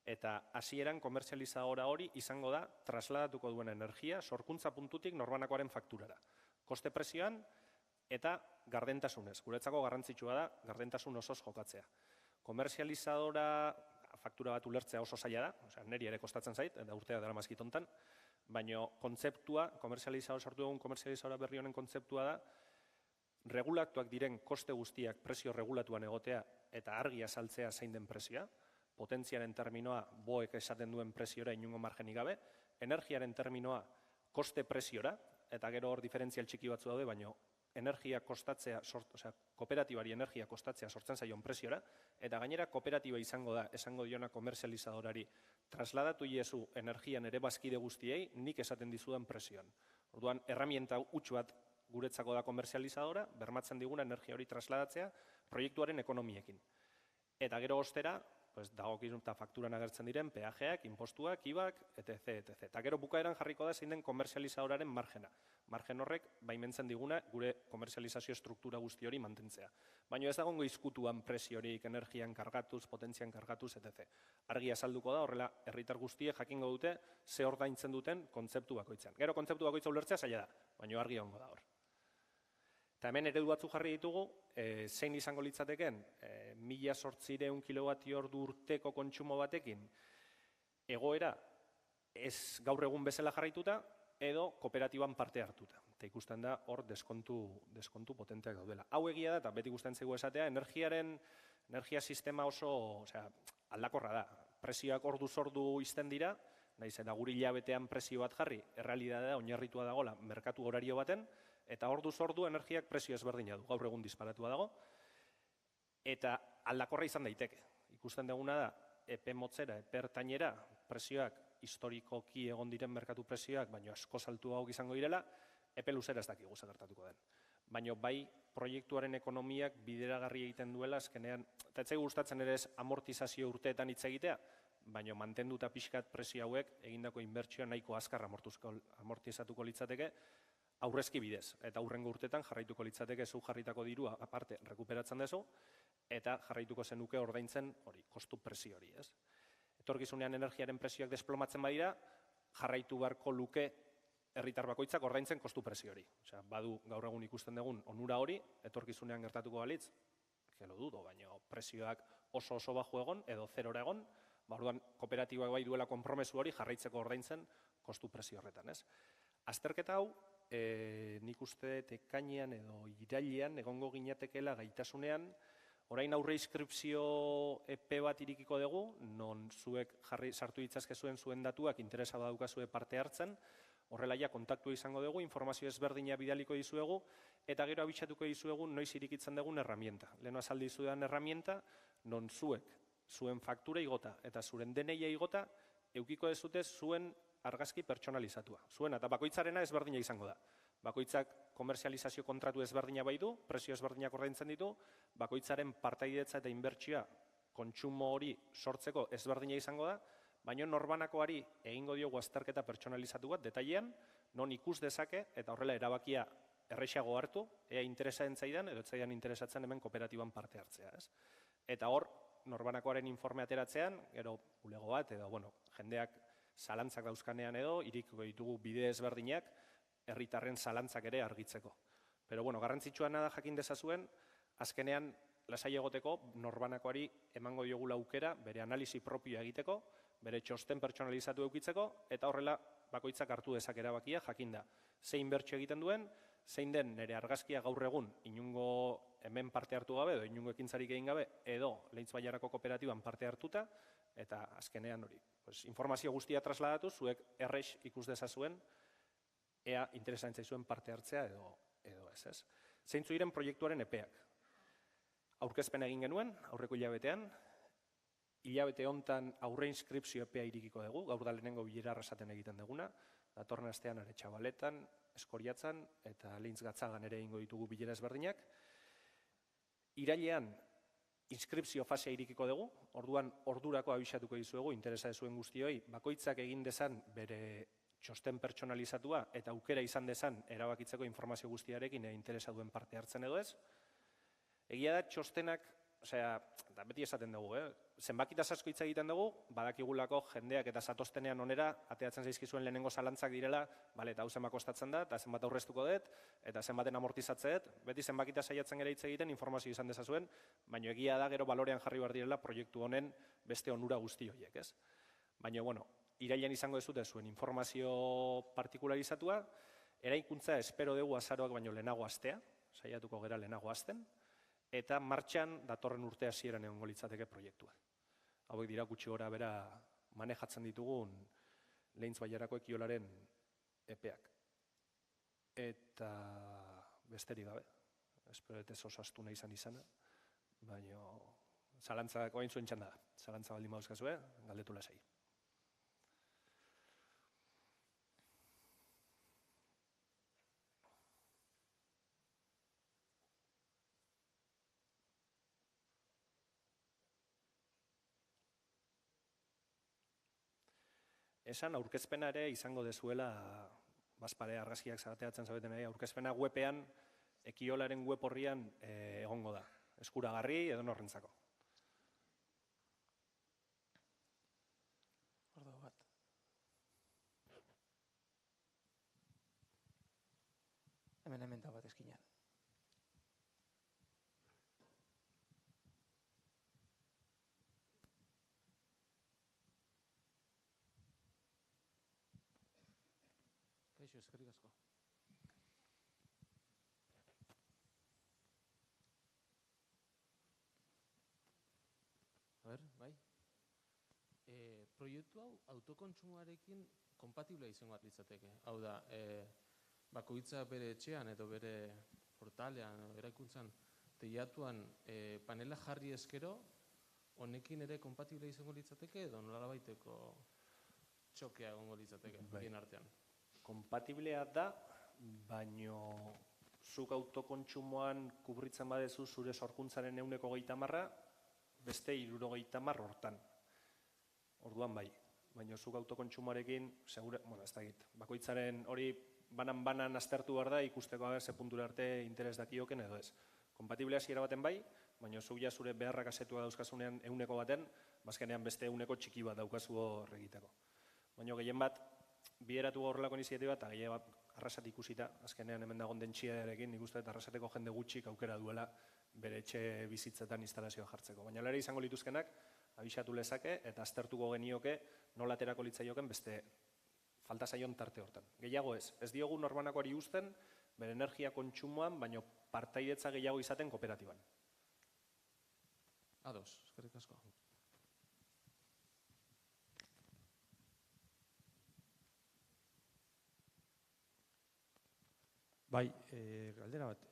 Eta hasieran komerzializadora hori izango da trasladatuko duen energia sorkuntza puntutik norbanakoaren fakturara. Koste prezioan eta gardentasunez. Guretzako garrantzitsua da gardentasun osoz jokatzea. Komerzializadora faktura bat ulertzea oso zaila da, niri ere kostatzen zait, eta urtea dara mazkit hontan, baina kontzeptua, sortu dugun komerzializadora berri honen kontzeptua da, regulatuak diren koste guztiak prezio regulatuan egotea eta argi azaltzea zein den prezioa, potentziaren terminoa boek esaten duen preziora inungo margenik gabe, energiaren terminoa koste preziora, eta gero hor diferentzial txiki batzu daude, baina energia kostatzea, kooperatibari energia kostatzea sortzen zaion preziora, eta gainera kooperatiba izango da, esango diona komerzializadorari, trasladatu iezu energian ere bazkide guztiei, nik esaten dizudan prezioan. Orduan, erramienta huts bat guretzako da komerzializadora, bermatzen diguna energia hori trasladatzea, proiektuaren ekonomiekin. Eta gero ostera, dagokizun eta fakturan agertzen diren, peajeak, impostuak, IVAk, etc. Eta gero bukaeran jarriko da zein den komerzializadoraren margena. Margen horrek baimentzen diguna gure komerzializazio struktura guzti hori mantentzea. Baina ez dagoengo izkutuan preziorik, energian kargatuz, potentzian kargatuz, etc. Argi azalduko da, horrela herritar guztiek jakingo dute ze ordaintzen duten kontzeptu bakoitzean. Gero kontzeptu bakoitza ulertzea zaila da, baina argi egongo da hor. Eta hemen eredu batzu jarri ditugu, zein izango litzateken 1.800 kWh urteko kontsumo batekin egoera ez gaur egun bezala jarraituta edo kooperatiban parte hartuta. Eta ikusten da hor deskontu potenteak daudela. Hau egia da, eta beti ikusten zaigu esatea, energia sistema oso aldakorra da. Prezioak orduz ordu izten dira, nahiz eta guri hilabetean prezio bat jarri, errealitatea oinarritua dagoela merkatu horario baten, eta orduz ordu energiak prezio ezberdina du, gaur egun disparatua dago, eta aldakorra izan daiteke. Ikusten duguna da, epe motzera, epe ertainera, prezioak historikoki egon diren merkatu prezioak, baina asko saltuagoak izango direla, epe luzera ez dakigu zer gertatuko den. Baina bai proiektuaren ekonomiak bideragarri egiten duela, azkenean, eta ez zaigu gustatzen ere ez amortizazio urteetan hitz egitea, baina mantenduta pixkat prezio hauek egindako inbertsioa nahiko azkar amortizatuko litzateke, aurrezki bidez, eta aurrengo urtetan jarraituko litzateke zu jarritako dirua aparte rekuperatzen dezu, eta jarraituko zenuke ordaintzen hori, kostu prezio hori, ez? Etorkizunean energiaren prezioak desplomatzen badira, jarraitu beharko luke herritar bakoitzak ordaintzen kostu prezio hori. Osea, badu gaur egun ikusten dugun onura hori, etorkizunean gertatuko balitz, que lo dudo, baina prezioak oso baju egon, edo zerora egon, orduan kooperatibak bai duela konpromesu hori jarraitzeko ordaintzen kostu prezio horretan, ez? Azterketa hau, nik uste ekainean edo irailean egongo ginatekeela gaitasunean, orain aurre inskripzio epe bat irikiko dugu, non zuek sartu ditzazkezuen zuen datuak interesa badaukazue parte hartzen, Horrela ja kontaktua izango dugu, informazio ezberdina bidaliko dizuegu, eta gero abisatuko dizuegu noiz irikitzen dugun herramienta. Lehen azaldi dizudan herramienta, non zuek, zuen faktura igota eta zuren DNI igota, eukiko dezute zuen argazki pertsonalizatua. Zuen eta bakoitzarena ezberdina izango da. Bakoitzak komerzializazio kontratu ezberdina bai du, prezio ezberdinak ordaintzen ditu, bakoitzaren partaidetza eta inbertsioa kontsumo hori sortzeko ezberdina izango da, baina norbanakoari egingo diogu azterketa pertsonalizatu bat, detailean, non ikus dezake eta horrela erabakia errexago hartu, ea interesatzen zaidan edo ez zaidan interesatzen hemen kooperatiban parte hartzea. Eta hor, norbanakoaren informe ateratzean, gero bulego bat, edo jendeak zalantzak dauzkanean edo, iriko ditugu bide ezberdinak, herritarren zalantzak ere argitzeko. Pero garrantzitsuena da jakin dezazuen, azkenean lasai egoteko norbanakoari emango diogula aukera bere analisi propioa egiteko, bere txosten pertsonalizatu eukitzeko, eta horrela bakoitzak hartu dezak erabakia jakinda. Zein inbertsio egiten duen, zein den nire argazkia gaur egun inungo hemen parte hartu gabe, edo inungo ekintzarik egin gabe, edo Leintz Bailarako kooperatiban parte hartuta, eta azkenean hori. Informazio guztia trasladatu, zuek errex ikus dezazuen, ea interesantzai zuen parte hartzea edo ez. Zeintzu diren proiektuaren epeak. Aurkezpen egin genuen, aurreko hilabetean, hilabete hontan aurre inskripzio epea irikiko dugu, gaur da lehenengo bilera arrasaten egiten duguna, datorren astean Aretxabaletan, Eskoriatzan eta Leintz Gatzagan ere egingo ditugu bilera ezberdinak. Irailean inskripzio fasea irikiko dugu, orduan ordurako abisatuko dizuegu, interesa dezuen guztioi, bakoitzak egin dezan bere txosten pertsonalizatua eta aukera izan dezan erabakitzeko informazio guztiarekin interesa duen parte hartzen edo ez. Egia da txostenak, da beti esaten dugu, zenbakitaz asko hitz egiten dugu, badakigulako jendeak eta zatoztenean onera, ateatzen zaizkizuen lehenengo zalantzak direla, eta hau zenbat kostatzen da, eta zenbat aurreztuko dut, eta zenbaten amortizatze dut, beti zenbakitaz saiatzen gara hitz egiten informazio izan dezazuen, baina egia da gero balorean jarri behar direla proiektu honen beste onura guzti horiek, ez? Baina, irailean izango dezute zuen informazio partikularizatua, eraikuntza espero dugu azaroak baino lehenago astea, saiatuko gera lehenago hasten, eta martxan datorren urte hasieran egongo litzateke proiektua. Hauek dira gutxi gora bera manejatzen ditugun Leintz Bailarako ekiolaren epeak. Eta besterik gabe, espero dut ez oso astuna izana, baina zalantzak oain zuen txanda da, zalantza baldin mauzkazue, galdetu lasai. Esan aurkezpena ere izango dezuela, bazpare argazkiak zagateatzen zaudeten aurkezpena webean, ekiolaren web horrian egongo da, eskuragarri edo norrentzako. Ordu bat. Hemen da bat eskinean. Kaixo, eskerrik asko. Bai. Proiektu hau autokontsumoarekin konpatiblea izango litzateke. Hau da, bakoitza bere etxean edo bere portalean, eraikuntzan, teilatuan panela jarri eskero, honekin ere konpatiblea izango litzateke edo nolabaiteko txokea egongo litzateke bien artean. Konpatiblea da, baino zuk autokontsumoan kubritzen badezu zure sorkuntzaren 130, beste 70 hortan. Orduan bai, baina zuk autokontsumoarekin, ez da egit, bakoitzaren hori banan aztertu behar da ikusteko ze puntura arte interes dakioken edo ez. Konpatiblea hasiera baten bai, baina zuk ja zure beharrak asetua dauzkazunean 100 baten, bazkenean beste 100 txiki bat daukazu hor egiteko. Baina gehien bat, bideratu horrelako iniziatiba eta gehiago bat arrasat ikusita, azkenean hemen dagoen dentxiarekin, nik uste arrasateko jende gutxik aukera duela bere etxe bizitzetan instalazioa jartzeko. Baina lehera izango lituzkenak, abisatu lezake eta aztertuko genioke nola aterako litzaioken beste falta zaion tarte hortan. Gehiago ez diogu norbanakoari uzten bere energia kontsumoan, baina partaidetza gehiago izaten kooperatiban. Ados, eskerrik asko. Bai, galdera bat,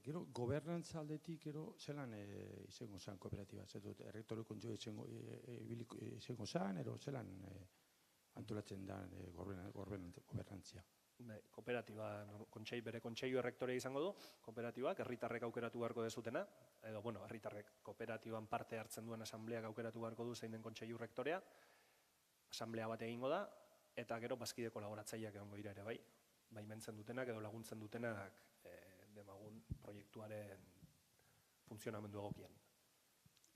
gero gobernantza aldetik gero zelan izango zen kooperatiba, dut errektore kontxo izango zen, ero zelan antolatzen da gobernantzia. Kooperatiba, bere kontseilu errektorea izango du, kooperatibak, herritarrek aukeratu beharko dezutena, edo, herritarrek kooperatiban parte hartzen duen asambleak aukeratu beharko du zein den kontseilu rektorea, asamblea bat egingo da, eta gero bazkide kolaboratzaileak egongo dira ere bai, baimentzen dutenak edo laguntzen dutenak demagun proiektuaren funtzionamendu egokian.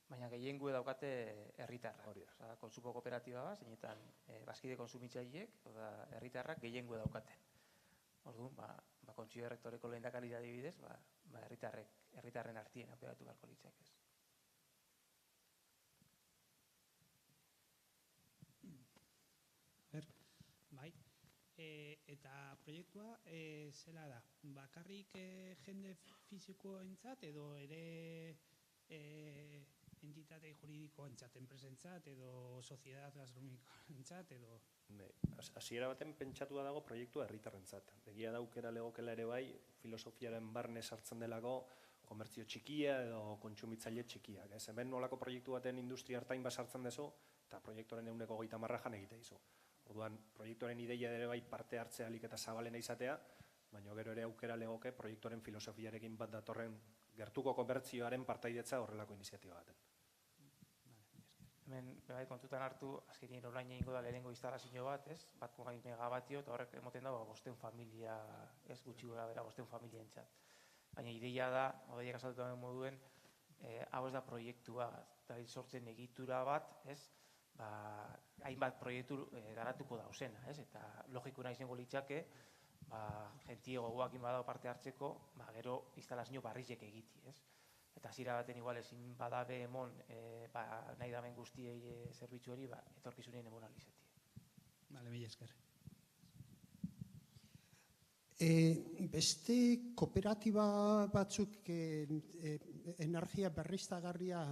Baina gehiengo daukate herritarrak. Kontsumo kooperatiba bat, zeinetan bazkide kontsumitzaileek, herritarrak gehiengo daukate. Orduan, kontseilu errektoreko lehendakari adibidez, herritarren artien aukeratu beharko litzake. Bai. Eta proiektua zela da, bakarrik jende fizikoentzat edo ere entitate juridikoentzat, enpresentzat edo soziedad gastronomikoentzat edo... Hasiera baten pentsatua dago proiektua herritarrentzat. Egia da aukera legokela ere bai, filosofiaren barne sartzen delako komertzio txikia edo kontsumitzaile txikiak. Hemen nolako proiektu baten industria hartain basartzen dezu, eta proiektuaren 130 jan egite izu. Orduan, proiektuaren ideia ere bai parte hartzea alik eta zabalena izatea, baina gero ere aukera legoke proiektuaren filosofiarekin bat datorren gertuko komertzioaren partaidetza horrelako iniziatiba baten. Hemen, kontutan hartu, azkenien orain egingo da lehenengo instalazio bat, 1,2 megabatio, eta horrek emoten dago 500 familia, ez gutxi gora bera 500 familientzat. Baina ideia da, odeiak azaltu den moduen, hau ez da proiektua, da sortzen egitura bat, hainbat proiektu garatuko dauzena, eta logikuna izango litzake, jentie gogoakin badao parte hartzeko, gero instalazio barrizek egiti, eta hasiera baten igual ezin badabe emon nahi daben guztiei zerbitzu hori, etorkizunien emon alizeti. Bale, mila esker. Beste kooperatiba batzuk energia berriztagarria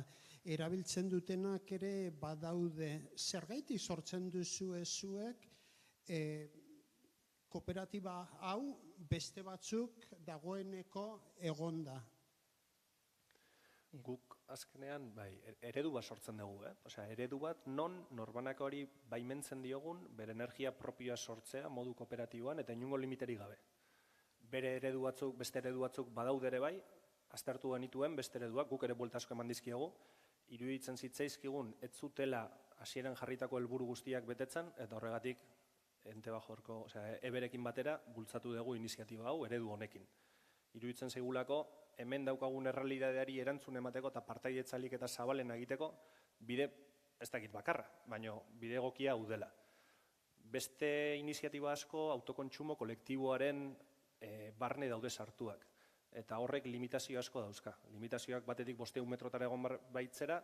erabiltzen dutenak ere badaude. Zergaitik sortzen duzu zuek kooperatiba hau beste batzuk dagoeneko egonda? Guk azkenean, eredu bat sortzen dugu, eredu bat non norbanak hori baimentzen diogun bere energia propioa sortzea modu kooperatiboan eta inungo limiteri gabe. Bere eredu batzuk, beste eredu batzuk badaude ere bai, aztertu genituen beste ereduak, guk ere buelta asko eman dizkiegu, iruditzen zitzaizkigun ez zutela hasieran jarritako helburu guztiak betetzen, eta horregatik eberekin batera bultzatu dugu iniziatiba hau eredu honekin. Iruditzen zaigulako, hemen daukagun errealitateari erantzun emateko eta partaidetzalik eta zabalen egiteko bide, ez dakit bakarra, baina bide egokia hau dela. Beste iniziatiba asko autokontsumo kolektiboaren barne daude sartuak. Eta horrek limitazio asko dauzka. Limitazioak batetik 500 metrotara egon baitzera,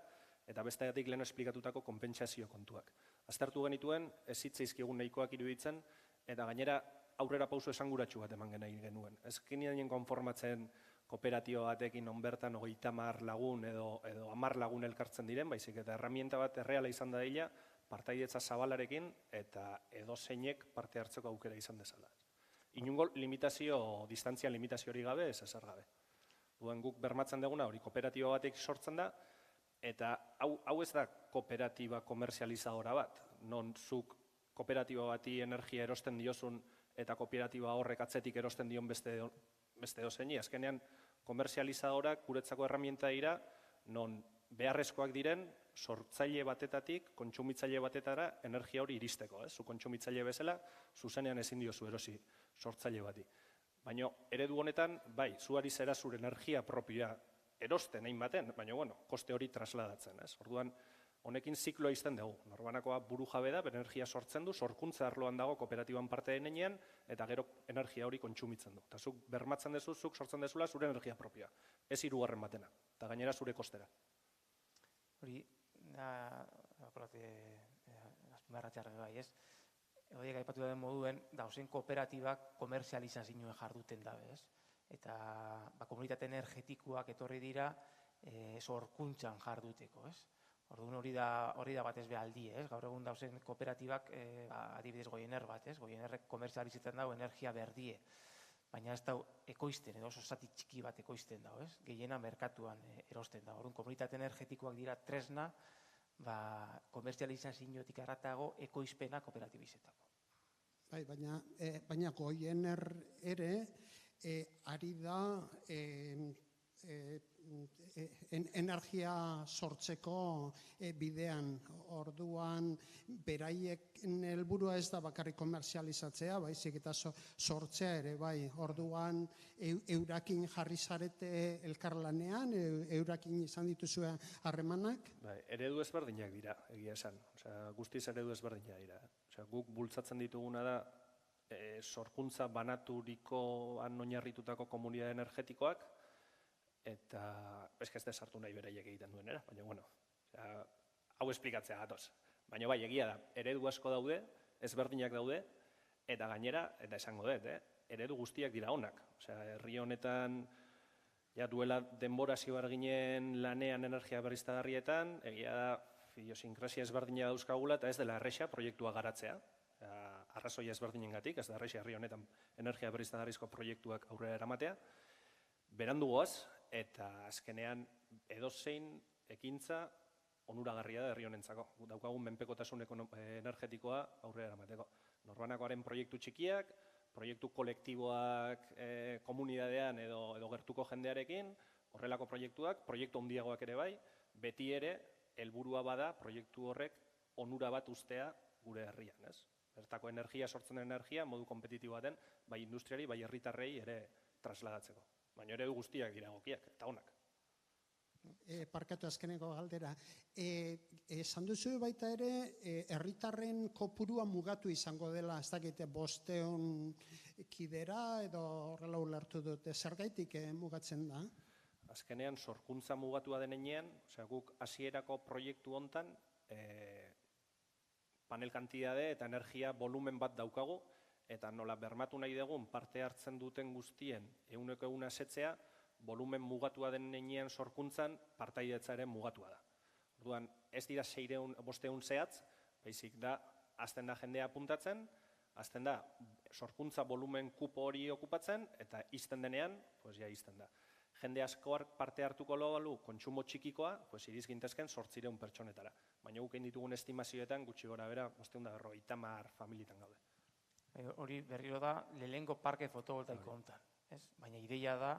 eta besteatik lehen esplikatutako konpentsazio kontuak. Aztertu genituen, ez zitzaizkigun nahikoak iruditzen, eta gainera aurrera pauso esanguratsu bat eman genuen. Ez genien konformatzen kooperatiba batekin onbertan 30 lagun edo 10 lagun elkartzen diren, baizik eta herramienta bat erreala izan dadila, partaidetza zabalarekin eta edozeinek parte hartzeko aukera izan dezala. Inungo limitazio, distantzia limitazio hori gabe, ez ezer gabe. Duen guk bermatzen duguna hori kooperatiba batek sortzen da, eta hau ez da kooperatiba komerzializadora bat, non zuk kooperatiba bati energia erosten diozun eta kooperatiba horrek atzetik erosten dion beste dozeini. Azkenean, komerzializadorak guretzako herramienta dira, non beharrezkoak diren, sortzaile batetatik, kontsumitzaile batetara energia hori iristeko. Zu kontsumitzaile bezala, zuzenean ezin diozu erosi sortzaile bati. Baina eredu honetan, bai, zuari zera zure energia propioa erosten egin baten, baina, koste hori trasladatzen. Orduan, honekin zikloa izten dugu. Norbanakoa buru jabe da, energia sortzen du, sorkuntza arloan dago kooperatiban parte denean, eta gero energia hori kontsumitzen du. Eta zuk bermatzen dezu, zuk sortzen dezula zure energia propioa. Ez hirugarren batena, eta gainera zure kostera. Hori, azpimarratzearren bai, ez? Horiek aipatu den moduen, dauzen kooperatibak komerzializazioen jarduten dabe, ez? Eta komunitate energetikoak etorri dira sorkuntzan jarduteko, ez? Orduan hori da batez behaldi, ez? Gaur egun dauzen kooperatibak, adibidez Goiener bat, ez? Goienerrek komerzializatzen dago energia berdie. baina ez da ekoizten, edo oso zati txiki bat ekoizten dago, ez? Gehiena merkatuan erosten da. Orduan, komunitate energetikoak dira tresna, komertzializaziotik haratago ekoizpena kooperatibizetako. Bai, baina Goiener ere ari da energia sortzeko bidean. Orduan, beraiek helburua ez da bakarrik komerzializatzea, baizik eta sortzea ere, bai. Orduan, eurakin jarri zarete elkarlanean, eurakin izan dituzue harremanak? Bai, eredu ezberdinak dira, egia esan. Guztiz eredu ezberdinak dira. Guk bultzatzen dituguna da, sorkuntza banaturikoan oinarritutako komunitate energetikoak, eta ez sartu nahi beraiek egiten duenera, baina, bueno, hau esplikatzea gatoz. Baina bai, egia da, eredu asko daude, ezberdinak daude, eta gainera, eta esango dut, eredu guztiak dira onak. Herri honetan, duela denbora zibar ginen lanean energia berriztagarrietan, egia da, idiosinkresia ezberdina dauzkagula, eta ez dela erresa proiektua garatzea. Arrazoia ezberdinengatik, ez da erresa herri honetan energia berriztagarrizko proiektuak aurrera eramatea. Berandu goaz, eta azkenean edozein ekintza onuragarria da herri honentzako. Daukagun menpekotasun energetikoa aurrera eramateko. Norbanakoaren proiektu txikiak, proiektu kolektiboak komunidadean edo gertuko jendearekin, horrelako proiektuak, proiektu handiagoak ere bai, beti ere helburua bada proiektu horrek onura bat ustea gure herrian, ez? Bertako energia, sortzen den energia, modu kompetitibo baten, bai industriari, bai herritarrei ere trasladatzeko. Baina eredu guztiak dira egokiak, eta onak. Parkatu azkeneko galdera. Esan duzu baita ere, herritarren kopurua mugatu izango dela, ez dakite 500 kidera edo horrela ulertu dute. Zergaitik mugatzen da? Azkenean, sorkuntza mugatua denean, guk hasierako proiektu hontan, panel kantitate eta energia volumen bat daukagu, eta nola bermatu nahi dugun parte hartzen duten guztien 100% asetzea, volumen mugatua denean sorkuntzan partaidetzaren mugatua da. Orduan, ez dira 500 zehatz, baizik da, azten da jendea apuntatzen, azten da, sorkuntza volumen kupo hori okupatzen, eta izten denean, izten da. Jende askoak parte hartuko logalu, kontsumo txikikoa, iriz gintezken 800 pertsonetara. Baina gukein ditugun estimazioetan, gutxi gora bera, 550 familietan gaude. Hori berriro da, lehengo parke fotovoltaiko hontan. Baina ideia da,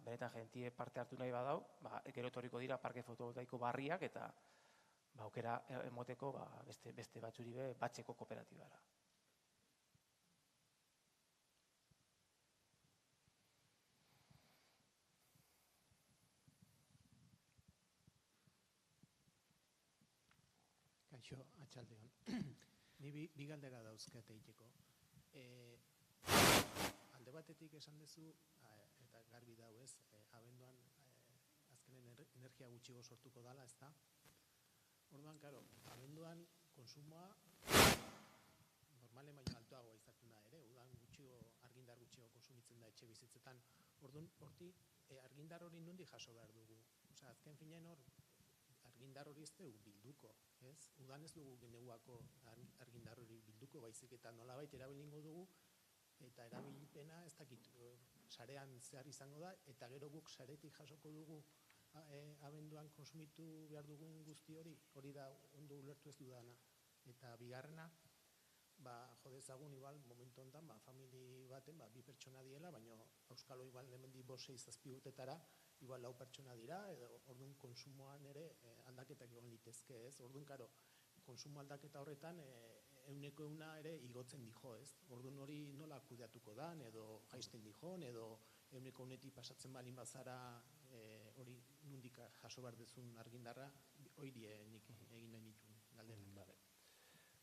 benetan jentie parte hartu nahi badau, gero etorriko dira parke fotovoltaiko barriak eta aukera emoteko beste batzuri be batzeko kooperatibara. Kaixo, atxaldeon. Ni bi galdera dauzkat egiteko. Alde batetik esan duzu, eta garbi dau ez, abenduan azkenen energia gutxiago sortuko dala, ez da? Orduan, karo, abenduan konsumoa normalen baino altoagoa izaten da ere, udan argindar gutxiago konsumitzen da etxe bizitzetan. Orduan, horti, argindar hori nundi jaso behar dugu. Azken finean hor, argindar hori ez dugu bilduko, ez? Udan ez dugu geneguako argindar hori bilduko, baizik eta nolabait erabilingo dugu, eta erabilpena ez dakit sarean zehar izango da, eta gero guk saretik jasoko dugu abenduan konsumitu behar dugun guzti hori da ondo ulertu ez dudana. Eta bigarrena, jodezagun igual momentu honetan, famili baten, 2 pertsona diela, baina Euskalo igual hemendi 5-6 urtetara, igual 4 pertsona dira, edo orduan konsumoan ere aldaketak egon litezke, ez? Orduan, karo, konsumo aldaketa horretan 100% ere igotzen dijo, ez? Orduan hori nola kudeatuko dan, edo jaisten dijon, edo 100%tik pasatzen balin bazara hori nundik jaso behar dezun argindarra, hori nik egin nahi nituen galderak.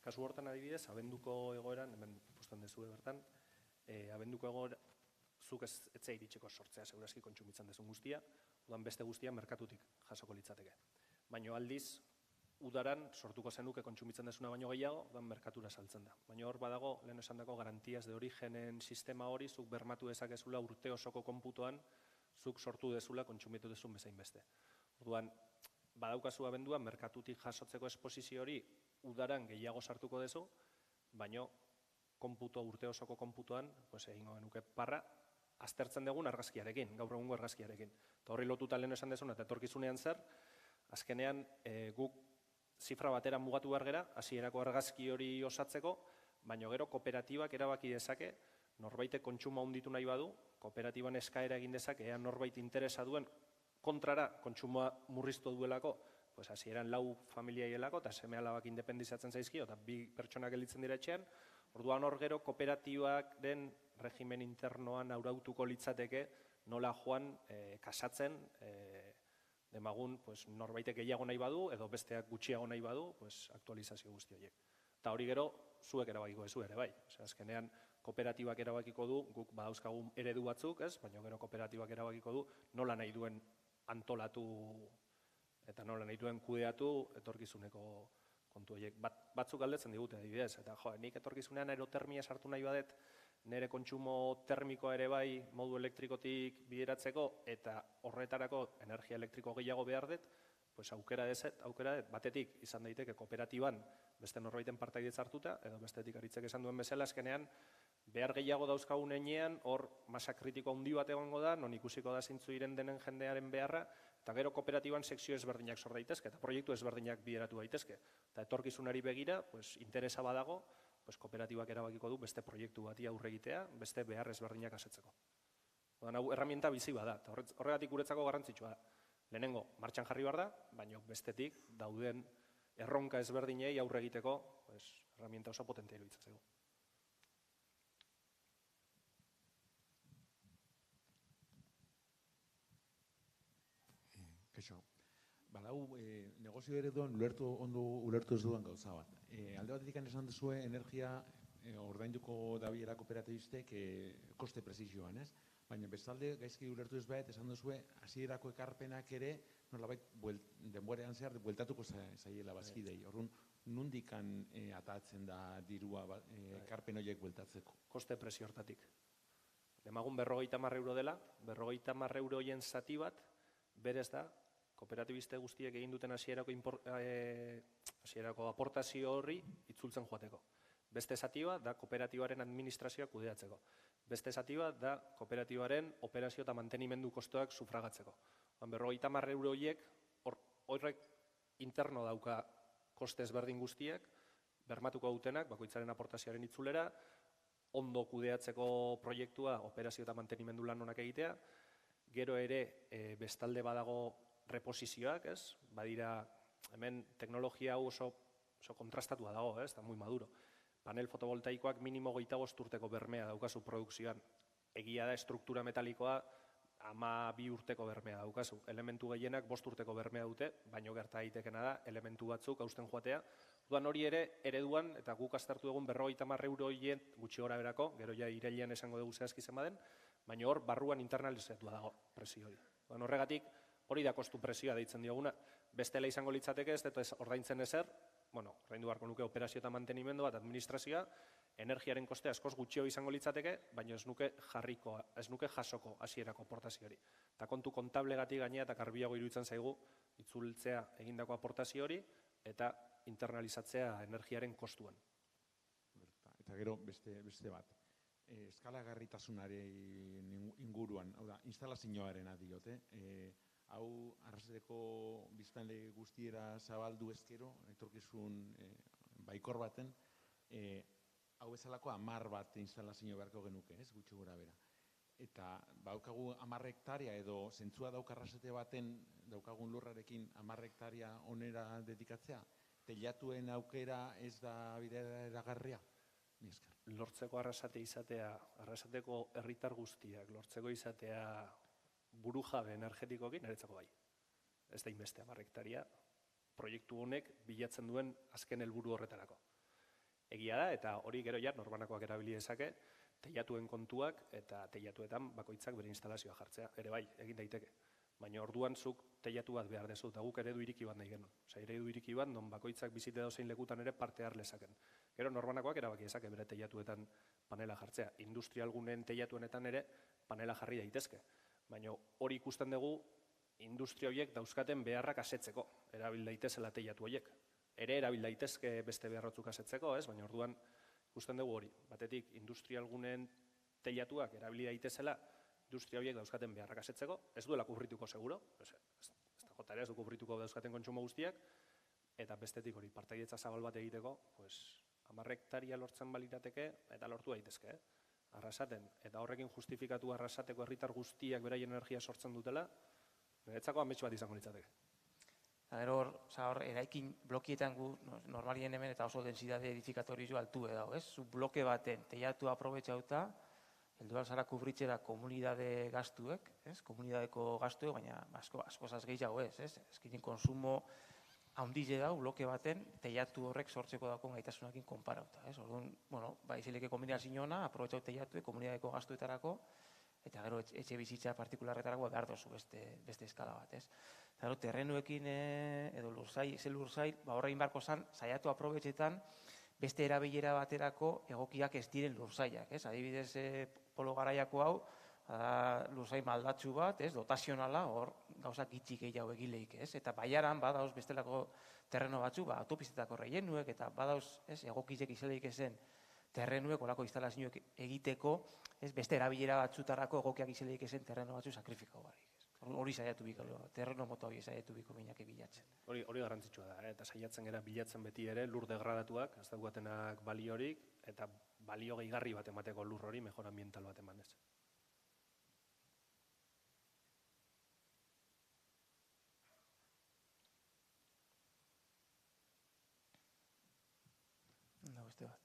Kasu hortan adibidez, abenduko egoeran, hemen posten dezue bertan, abenduko egoera, zuk etzea iritseko sortzea, segurazki kontsumitzen dezun guztia, udan beste guztia merkatutik jasoko litzateke. Baina aldiz, udaran sortuko zenuke kontsumitzen dezuna baino gehiago, udan merkatura saltzen da. Baina hor badago, lehen esan dago, garantiaz de origenen sistema hori, zuk bermatu dezakezula urte osoko konputoan, zuk sortu dezula kontsumitu dezun bezain beste. Orduan, badaukazu abenduan, merkatutik jasotzeko esposizio hori, udaran gehiago sartuko dezu, baina urte osoko konputoan, egingo genuke parra, aztertzen dugun argazkiarekin, gaur egungo argazkiarekin. Eta horri lotuta lehen esan dezuna, eta etorkizunean zer, azkenean guk zifra batera mugatu behar gera, hasierako argazki hori osatzeko, baina gero kooperatibak erabaki dezake, norbaitek kontsumoa handitu nahi badu, kooperatiban eskaera egin dezake, ea norbait interesa duen kontrara kontsumoa murriztu duelako, hasieran 4 familia hielako, eta seme alabak independizatzen zaizkio, eta 2 pertsonak gelditzen dira etxean, orduan hor gero kooperatibaren regimen internoan arautuko litzateke nola joan kasatzen demagun norbaitek gehiago nahi badu, edo besteak gutxiago nahi badu, aktualizazio guzti horiek. Eta hori gero, zuek erabakiko ezu ere, bai. Azkenean, kooperatibak erabakiko du, guk badauzkagun eredu batzuk, baina gero kooperatibak erabakiko du, nola nahi duen antolatu eta nola nahi duen kudeatu etorkizuneko kontu horiek. Batzuk galdetzen digute, adibidez, eta nik etorkizunean aerotermia sartu nahi badet, nire kontsumo termikoa ere bai modu elektrikotik bideratzeko, eta horretarako energia elektriko gehiago behar dut, aukera dut, batetik izan daiteke kooperatiban beste norbaiten partaidetza hartuta, edo bestetik aritzek esan duen bezala, azkenean behar gehiago dauzkagun heinean, hor masa kritiko handi bat egongo da, non ikusiko da zeintzu diren denen jendearen beharra, eta gero kooperatiban sekzio ezberdinak sor daitezke, eta proiektu ezberdinak bideratu daitezke. Eta etorkizunari begira, interesa badago, kooperatibak erabakiko du beste proiektu bati aurre egitea, beste behar ezberdinak asetzeko. Hau erraminta bizi bada, eta horregatik guretzako garrantzitsua da. Lehenengo, martxan jarri behar da, baina bestetik dauden erronka ezberdinei aurre egiteko erraminta oso potentea iruditzen zaigu. Kaixo, hau negozio ereduan ulertu ez dudan gauza bat. Alde batetik esan duzue energia ordainduko dabilela kooperatibistek koste prezizioan, ez? Baina bestalde gaizki ulertu ez bat, esan duzue, hasierako ekarpenak ere, nolabait denborean zehar, bueltatuko zaiela bazkidei. Orduan, nondikan atatzen da dirua ekarpen horiek bueltatzeko? Koste prezio hortatik. Demagun 50 euro dela, 50 euroien zati bat, berez da, kooperatibiste guztiek egin duten hasierako aportazio horri itzultzen joateko. Beste zati bat da kooperatibaren administrazioa kudeatzeko. Beste zati bat da kooperatibaren operazio eta mantenimendu kostoak sufragatzeko. 50 euro horiek horrek interno dauka koste ezberdin guztiek, bermatuko dutenak, bakoitzaren aportazioaren itzulera, ondo kudeatzeko proiektua operazio eta mantenimendu lan honak egitea, gero ere bestalde badago reposizioak, badira hemen teknologia hau oso kontrastatua dago, eta muy maduro. Panel fotovoltaikoak minimo 25 urteko bermea daukazu produkzioan. Egia da estruktura metalikoa 12 urteko bermea daukazu. Elementu gehienak 5 urteko bermea dute, baino gerta daitekena da elementu batzuk hausten joatea. Duan hori ere ereduan, eta guk aztertu egun 50 euro hien gutxi gora berako, gero ja irailean esango dugu zehazki zen baden, baina hor barruan internalizatua dago presio hori. Horregatik hori da kostu presioa deitzen dioguna. Bestela izango litzateke ez dut ordaintzen ezer, ordaindu beharko nuke operazio eta mantenimendu bat administrazioa, energiaren koste askoz gutxio izango litzateke, baina ez nuke jasoko hasierako aportazio hori. Eta kontu kontablegatik gainea eta karbiago iruditzen zaigu itzultzea egindako aportazio hori eta internalizatzea energiaren kostuan. Eta gero beste bat, eskalagarritasunaren inguruan, hau da, instalazioaren diote, hau arrasateko biztanle guztiera zabaldu ezkero, etorkizun baikor baten, hau bezalako 10 bat instalazio beharko genuke, ez, gutxi gora bera. Eta daukagu 10 hektaria edo zentzua dauka arrasate baten daukagun lurrarekin 10 hektaria onera dedikatzea, teilatuen aukera ez da bideragarria? Lortzeko arrasate izatea, arrasateko herritar guztiak, lortzeko izatea burujabe energetikoekin, niretzako bai. Ez da inbeste 10 hektaria, proiektu honek bilatzen duen azken helburu horretarako. Egia da, eta hori gero ja norbanakoak erabili dezake, teilatuen kontuak eta teilatuetan bakoitzak bere instalazioa jartzea, ere bai, egin daiteke. Baina orduan zuk teilatu bat behar dezu, eta guk eredu iriki bat nahi genuen. Eredu iriki bat, non bakoitzak bizite dozein lekutan ere parte har lezaken. Gero norbanakoak erabaki dezake bere teilatuetan panela jartzea. Industrialgunen teilatuenetan ere panela jarri daitezke. Baina hori ikusten dugu industria horiek dauzkaten beharrak asetzeko, erabil daitezela teilatu horiek. Ere erabil daitezke beste beharrotzuk asetzeko, baina orduan Ikusten dugu hori, batetik industrialguneen teilatuak erabili daitezela, industria horiek dauzkaten beharrak asetzeko, ez duela kubrituko seguro, ez da ez du kubrituko dauzkaten kontsumo guztiak, eta bestetik hori, partaidetza zabal bat egiteko, 10 hektaria lortzen balirateke, eta lortu daitezke, arrasaten, eta horrekin justifikatu arrasateko herritar guztiak beraien energia sortzen dutela, niretzako ametsu bat izango litzateke. Gero hor, eraikin blokietan gu normalien hemen eta oso densidade edifikatorioa altu dago, ez? Zu bloke baten teilatu aprobetxauta, heldu alzara kubritzera komunidade gastuek, ez? Komunidadeko gastuek, baina askozaz gehiago ez, ez? Ezkinen konsumo handize dau bloke baten teilatu horrek sortzeko daukon gaitasunakin konparauta, ez? Orduan, bueno, izileke kombinazio ona, aprobetxau teilatuek komunidadeko gastuetarako, eta gero etxe bizitza partikularretarako behar dozu beste eskala bat, ez? Gero, terrenuekin edo lursail, horrein barko zan, saiatu aprobetxetan beste erabilera baterako egokiak ez diren lursailak, ez? Adibidez, polo garaiako hau, lursail maldatsu bat, ez? Dotazionala, hor gauzak gitxik gehiago egileik, ez? Eta baiaran, badauz bestelako terreno batzu, autopistetako reienuek, eta badauz, egokizek izeleik ezen terrenuek, olako instalazioek egiteko, beste erabilera batzutarako egokiak izeleik ezen terreno batzu sakrifikau barik. Hori saiatu biko, terreno mota hori saiatu biko minake bilatzen. Hori garrantzitsua da, eta saiatzen gara bilatzen beti ere lur degradatuak, ez daukatenak baliorik, eta balio gehigarri bat emateko lur hori mejor ambiental bat emanez. Beste bat.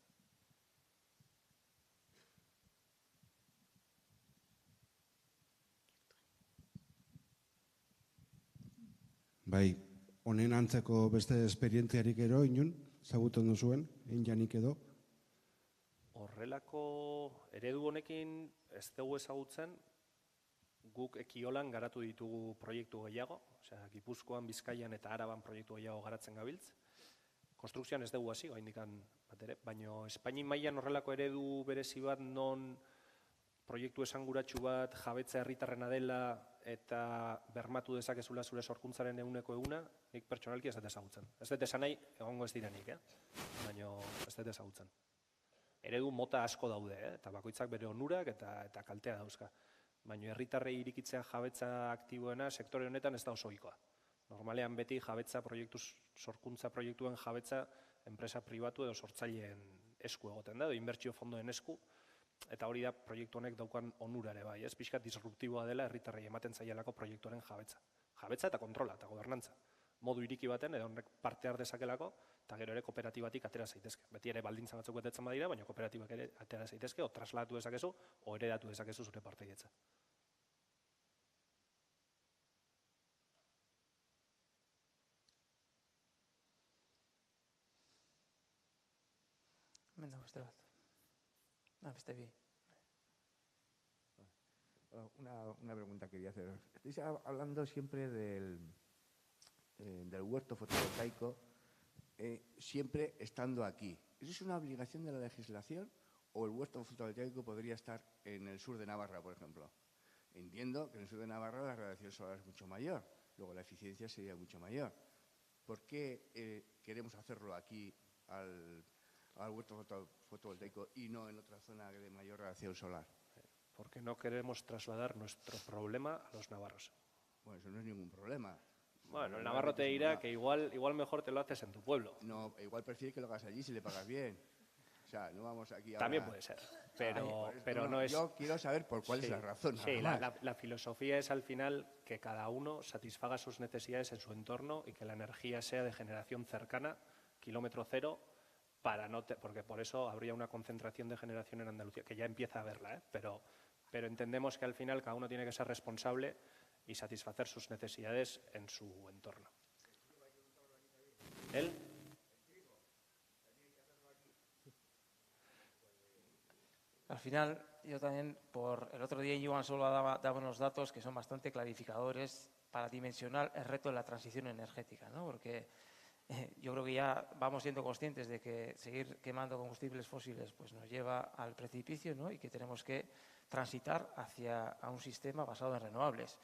Bai, honen antzeko beste esperientziarik ero, inun, zagutzen duzuen, janik edo? Horrelako eredu honekin ez dugu ezagutzen, guk Ekiolan garatu ditugu proiektu gehiago, osea, Gipuzkoan, Bizkaian eta Araban proiektu gehiago garatzen gabiltz. Konstrukzioan ez dugu hasi, oraindikan bat ere, baina Espainia mailan horrelako eredu berezi bat non proiektu esanguratsu bat, jabetza herritarrena dela eta bermatu dezakezula zure sorkuntzaren 100%, nik pertsonalki ez dut ezagutzen. Ez dut esan nahi, egongo ez direnik, baina ez dut ezagutzen. Eredu mota asko daude, eta bakoitzak bere onurak eta kaltea dauzka. Baina herritarrei irikitzea jabetza aktiboena sektore honetan ez da oso ohikoa. Normalean beti jabetza proiektu, sorkuntza proiektuen jabetza enpresa pribatu edo sortzaileen esku egoten da, edo inbertsio fondoen esku, eta hori da proiektu honek daukan onura ere bai, ez? Pixkat disruptiboa dela herritarrei ematen zaielako proiektuaren jabetza. Jabetza eta kontrola eta gobernantza. Modu iriki baten, edo honek parte har dezakelako, eta gero ere kooperatibatik atera zaitezke. Beti ere baldintza batzuk betetzen badira, baina kooperatibak ere atera zaitezke, o trasladatu dezakezu, o heredatu dezakezu zure partaidetza. Hemen beste bat. Beste bi. Una pregunta quería hacer. Estáis hablando siempre del huerto fotovoltaico, siempre estando aquí. ¿Eso es una obligación de la legislación o el huerto fotovoltaico podría estar en el sur de Navarra, por ejemplo? Entiendo que en el sur de Navarra la radiación solar es mucho mayor, luego la eficiencia sería mucho mayor. ¿Por qué queremos hacerlo aquí al huerto fotovoltaico y no en otra zona de mayor radiación solar? Porque no queremos trasladar nuestro problema a los navarros. Bueno, eso no es ningún problema. Bueno, el navarro te dirá que igual mejor te lo haces en tu pueblo. No, igual prefiere que lo hagas allí si le pagas bien. O sea, no vamos aquí ahora... También puede ser, pero no es... Yo quiero saber por cuál es la razón. Sí, la filosofía es al final que cada uno satisfaga sus necesidades en su entorno y que la energía sea de generación cercana, kilómetro cero, porque por eso habría una concentración de generación en Andalucía, que ya empieza a haberla, pero entendemos que al final cada uno tiene que ser responsable y satisfacer sus necesidades en su entorno. ¿Él? Al final, yo también, el otro día Joan solo daba unos datos que son bastante clarificadores para dimensionar el reto de la transición energética, ¿no? Porque yo creo que ya vamos siendo conscientes de que seguir quemando combustibles fósiles pues nos lleva al precipicio, ¿no? Y que tenemos que transitar hacia un sistema basado en renovables.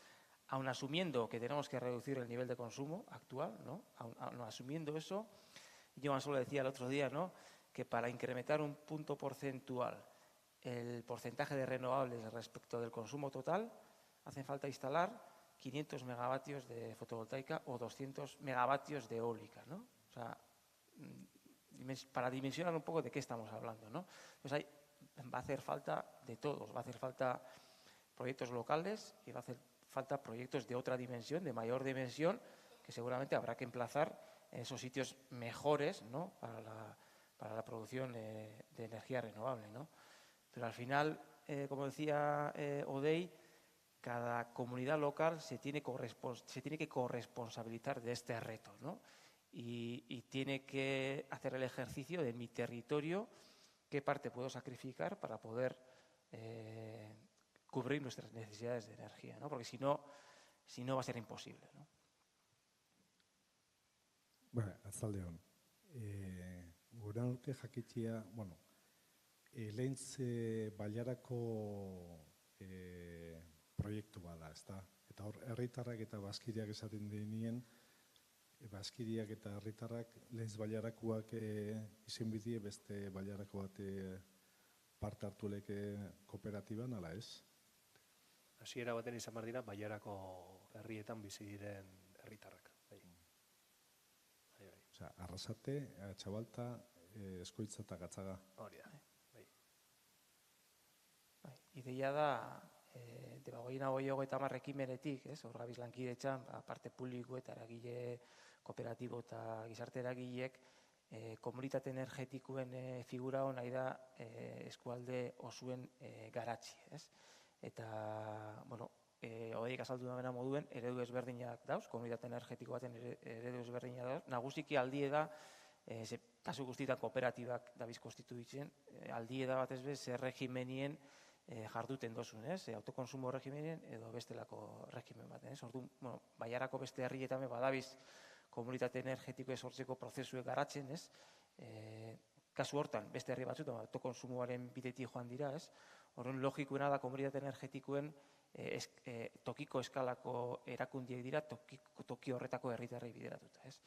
Aun asumiendo que tenemos que reducir el nivel de consumo actual, ¿no? Aun asumiendo eso, Joan solo decía el otro día, ¿no? que para incrementar un punto porcentual el porcentaje de renovables respecto del consumo total, hace falta instalar 500 megavatios de fotovoltaica o 200 megavatios de eólica, ¿no? O sea, para dimensionar un poco de qué estamos hablando, ¿no? Pues ahí va a hacer falta de todos, va a hacer falta proyectos locales y va a hacer falta proyectos de otra dimensión, de mayor dimensión, que seguramente habrá que emplazar en esos sitios mejores, ¿no? para la producción de energía renovable, ¿no? Pero al final, como decía Odey, cada comunidad local se tiene que corresponsabilizar de este reto, ¿no? Y tiene que hacer el ejercicio de mi territorio, qué parte puedo sacrificar para poder cubrir nuestras necesidades de energía, ¿no? Porque si no va a ser imposible, ¿no? Bueno, azaldeon. Gura nuke jakitzea, bueno, lehentz bailarako proiektu bada, ezta? Eta hor, herritarrak eta bazkiriak esaten denien, bazkiriak eta herritarrak lehentz bailarakoak izenbidie beste bailarako bat parte hartu leke kooperatiban, ala ez? Hasiera baten izan behar dira, bailarako herrietan bizi diren herritarrak. Osea, Arrasate, Txabalta, Eskoitza eta Gatzaga. Hori da, bai. Ideia da, debagoien hau eta ekimenetik, hor gabiz lankidetzan, parte publiko eta eragile kooperatibo eta gizarte eragileek, komunitate energetikoen figura hon nahi da eskualde osuen garatzi, ez? Eta, bueno, Odeik azaldu da moduen, eredu ezberdinak dauz, komunitate energetiko baten eredu ezberdinak dauz. Nagusiki aldie da, kasu guztietan kooperatibak dabiz konstituitzen, aldie da batez bez, regimenien jarduten dozun, ez? Autokonsumo regimenien edo bestelako regimen baten, ez? Orduan, bueno, Bailarako beste herrietan badabiz komunitate energetiko sortzeko prozesuek garatzen, ez? Kasu hortan, beste herri batzuetan autokonsumoaren bidetik joan dira, ez? Orduan, logikoena da komunitate energetikoen tokiko eskalako erakundiek dira, toki horretako herritarrei bideratuta, ez?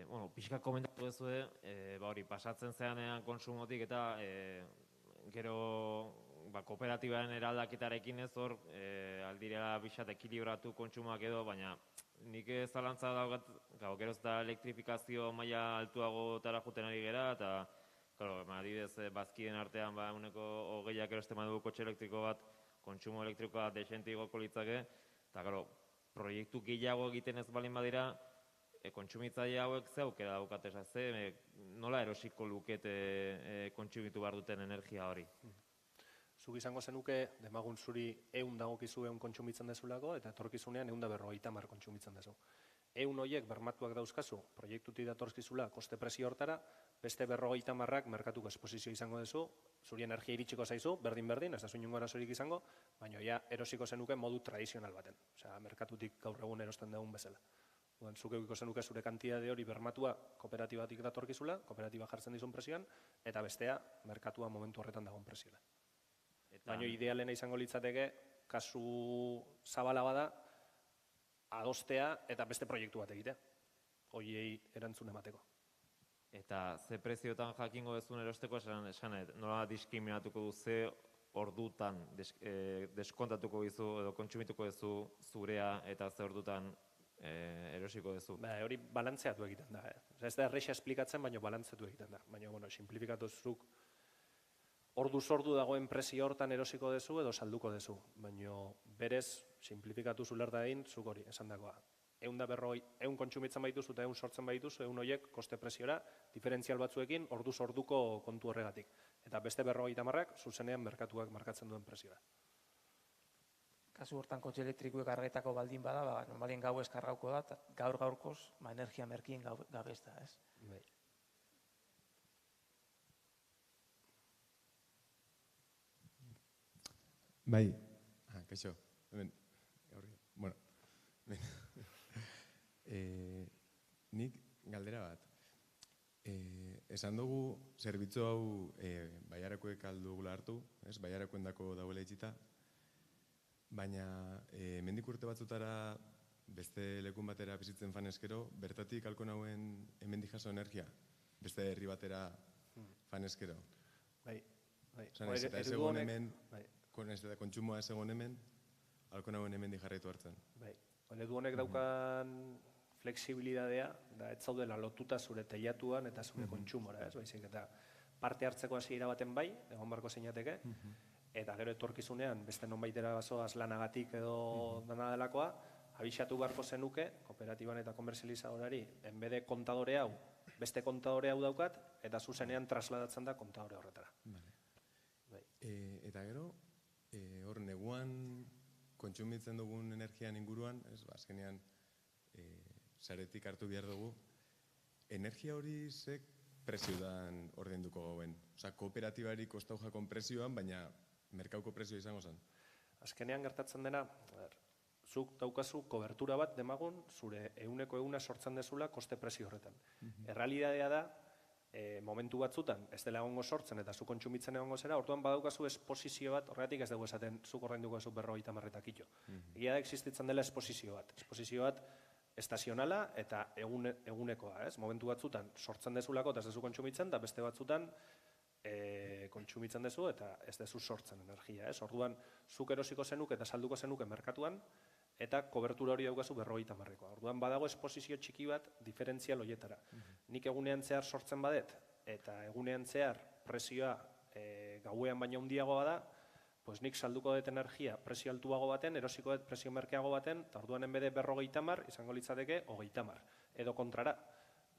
Bueno, pixka komentatu duzue, hori, pasatzen zeanean konsumotik eta gero kooperatibaren eraldaketarekin ez hor, aldirela bixat ekilibratu kontsumoak edo, baina nik zalantza daugat, gero eta elektrifikazio maila altuagotara juten ari gera, eta adibidez bazkiden artean uneko 20ak erosten badugu kotxe elektriko bat, kontsumo elektrikoa desente igoko litzake, eta proiektu gehiago egiten ez balin badira, kontsumitzaile hauek ze aukera daukate, nola erosiko lukete kontsumitu behar duten energia hori? Zuk izango zenuke, demagun zuri 100 dagokizu 100 kontsumitzen dezulako, eta etorkizunean 150 kontsumitzen dezu. 100 horiek bermatuak dauzkazu, proiektutik datorkizula koste presio hortara, beste 50ak merkatuko esposizio izango dezu, zuri energia iritsiko zaizu, berdin, ez da inongo arazorik izango, baina ja erosiko zenuke modu tradizional baten. Osea, merkatutik gaur egun erosten dugun bezala. Zuk eukiko zenuke zure kantitate hori bermatua kooperatibatik datorkizula, kooperatiba jartzen dizun presioan, eta bestea merkatua momentu horretan dagoen presioa. Baina idealena izango litzateke, kasu zabala bada, adostea eta beste proiektu bat egitea, horiei erantzun emateko. Eta ze prezioetan jakingo dezun erosteko, esanet, nola diskriminatuko du ze ordutan deskontatuko dizu edo kontsumituko duzu zurea eta ze ordutan erosiko duzu? Hori balantzeatu egiten da. Ez da erreixa esplikatzen, baina balantzeatu egiten da. Baina, simplifikatu zuk ordu dagoen presio hortan erosiko dezu edo salduko dezu. Baina berez, simplifikatu zulerta egin, zuk hori, esan dagoa. 100 kontsumitzen baituzu eta 100 sortzen baituzu, 100 horiek koste presiora, diferentzial batzuekin, orduko kontu horregatik. Eta beste 50ak, zuzenean merkatuak markatzen duen presiora. Kasu hortan kotxe elektrikoek kargetako baldin bada, normalien gau eskargauko da, eta gaur-gaurkoz, energia merkien gabe ez da, ez? Bai, kaixo, bueno, nik galdera bat. esan dugu zerbitzu hau Baiarakoek aldugula hartu, Baiarakoendako dauela itxita, baina hemendik urte batzutara beste lekun batera bizitzen fanezkero, bertatik halko nauen hemendik jaso energia, beste herri batera fanezkero. Bai. Eta ez egon hemen, kontsumoa ez egon hemen, halko nauen hemendik jarraitu hartzen. Bai, eredu honek daukan flexibilidadea, da ez zaudela lotuta zure teilatuan eta zure kontsumora, baizik eta parte hartzeko hasiera baten bai, egon barko zeinateke, eta gero etorkizunean, beste nonbaitera bazoaz lanagatik edo dana delakoa, abixatu beharko zenuke, kooperatiban eta komerzializadorari, enbede kontadore hau, beste kontadore hau daukat, eta zuzenean trasladatzen da kontadore horretara. Eta gero, hor neguan kontsumitzen dugun energian inguruan, azkenean saretik hartu behar dugu, energia hori zek prezioan ordainduko gauen. Osa, kooperatibari kostau jakon prezioan, baina merkauko prezioa izango zen. Azkenean gertatzen dena, zuk daukazu kobertura bat demagun, zure 100% sortzen dezula koste prezio horretan. Errealidadea da, momentu batzutan ez dela egongo sortzen eta zu kontsumitzen egongo zera, orduan badaukazu esposizio bat, horregatik ez dugu esaten zuk ordainduko zu 50 marretakito. Egia da existitzen dela esposizio bat estazionala eta egunekoa, momentu batzutan sortzen dezulako eta ez dezu kontsumitzen, eta beste batzutan kontsumitzen dezu eta ez dezu sortzen energia. Orduan, zuk erosiko zenuk eta salduko zenuke merkatuan, eta kobertura hori daukazu 50 marrekoa. Orduan, badago esposizio txiki bat diferentzial hoietara. Nik egunean zehar sortzen badet, eta egunean zehar prezioa gauean baina handiagoa da, pues nik salduko dut energia prezio altuago baten, erosiko dut prezio merkeago baten, eta orduan enbede 50 mar, izango litzateke 30 mar. Edo kontrara,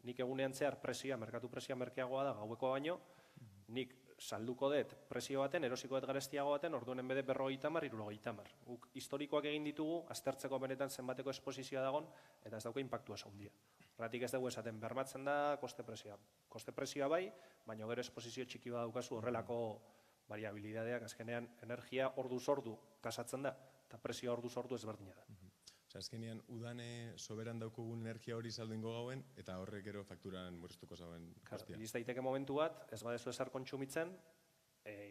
nik egunean zehar prezioa, merkatu prezioa merkeagoa da gaueko baino, nik salduko dut prezio baten, erosiko dut garestiago baten, orduan enbede 50 mar, 60 mar. Guk historikoak egin ditugu, aztertzeko benetan zenbateko esposizioa dagon, eta ez dauka impactua handia. Horregatik ez dugu esaten, bermatzen da koste prezioa. Koste prezioa bai, baina gero esposizio txiki bat daukazu horrelako variabilidadeak, azkenean energia orduz ordu kasatzen da, eta prezioa orduz ordu ezberdina da. Azkenean, udane soberan daukugun energia hori saldu ingo gauen, eta horrek gero fakturan murriztuko zauen guztia. Iriz daiteke momentu bat, ez badezu ezer kontsumitzen,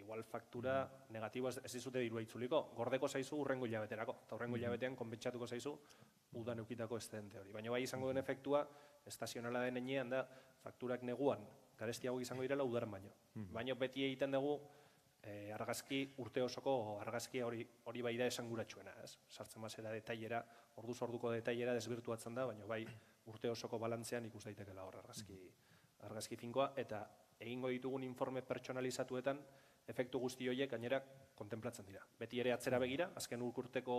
igual faktura negatiboa ez dizute dirua itzuliko, gordeko zaizu urrengo hilabeterako, eta urrengo hilabetean konpentsatuko zaizu udan eukitako estedente hori. Baina bai izango den efektua, estazionala den enean da, fakturak neguan, garestiago izango direla udaren baino. Baina beti egiten dugu, argazki urte osoko argazki hori bai da esanguratsuena, sartzen bazera detailera, orduz orduko detailera desbirtuatzen da, baina bai urte osoko balantzean ikus daitekela hor argazki finkoa, eta egingo ditugun informe pertsonalizatuetan efektu guzti horiek gainera kontemplatzen dira. Beti ere atzera begira, azken urteko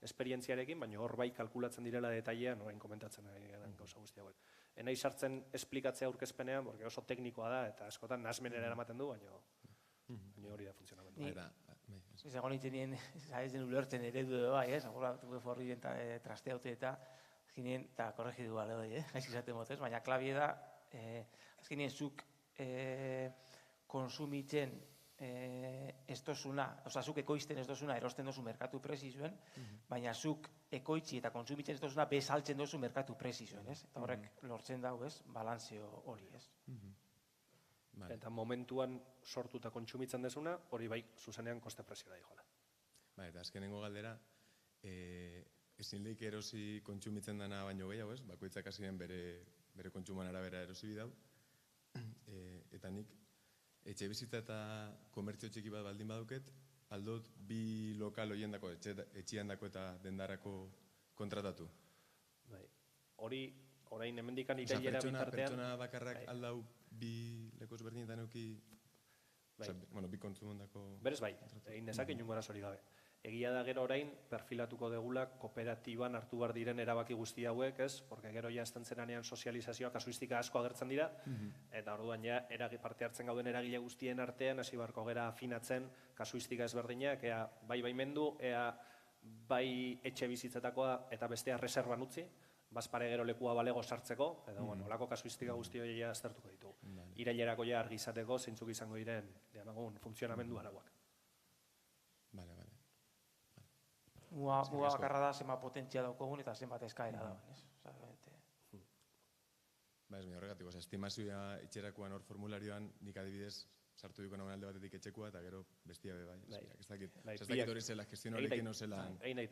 esperientziarekin, baina hor bai kalkulatzen direla detailean, orain komentatzen garen gauza guzti hauek. Enai sartzen esplikatzea aurkezpenean, porque oso teknikoa da, eta askotan nahasmenera eramaten du, baina hori da funtzionamendu. Ez egon nintzen nien, ez den ulertzen eredu edo bai, agora forri den trasteaute eta azkenien, eta korregidu bale doi, gaiz izaten motez, baina klabie da, azkenien zuk konsumitzen ez dozuna, oza, zuk ekoizten ez dozuna erosten dozu merkatu prezizuen, baina zuk ekoitzi eta konsumitzen ez dozuna bezaltzen dozu merkatu prezizuen, eta horrek lortzen dau, balantzeo hori, Eta momentuan sortu eta kontsumitzen dezuna, hori bai zuzenean koste prezioa da joala. Eta azkenengo galdera, ezin lehik erosi kontsumitzen dana baino gehiago, bakoitzak hasien bere kontsumoan arabera erosi bidau, eta nik etxe bizitza eta komertzio txiki bat baldin baduket, aldot bi lokal horien dako, etxian dako eta dendarako kontratatu. Hori, orain hemendikan irailera bitartean... Pertsona bakarrak aldau bi lekoz berdinetan euki, bi kontsumondako... Berez bai, egin dezak inungo arazori gabe. Egia da gero orain perfilatuko degula kooperatiban hartu behar diren erabaki guzti hauek, porque gero ja estentzeranean sozializazioa kasuistika asko agertzen dira, eta orduan ja parte hartzen gauden eragile guztien artean, hasi beharko gera afinatzen kasuistika ezberdinak, ea bai baimendu, ea bai etxe bizitzetakoa eta bestea reserban utzi, bazpare gero lekua balego sartzeko, edo olako kasuistika guzti hori aztertuko ditugu. Irailerako ja argi izateko zeintzuk izango diren funtzionamendu arauak. Mua bakarra da zenbat potentzia daukogun eta zenbat eskaera da. Ba, ez, horregatik, estimazioa itxerakoan hor formularioan, nik adibidez, sartu duko nagoen alde batetik etxekoa, eta gero bestia be bai. Ez dakit hori zela, gestion horrekin zela.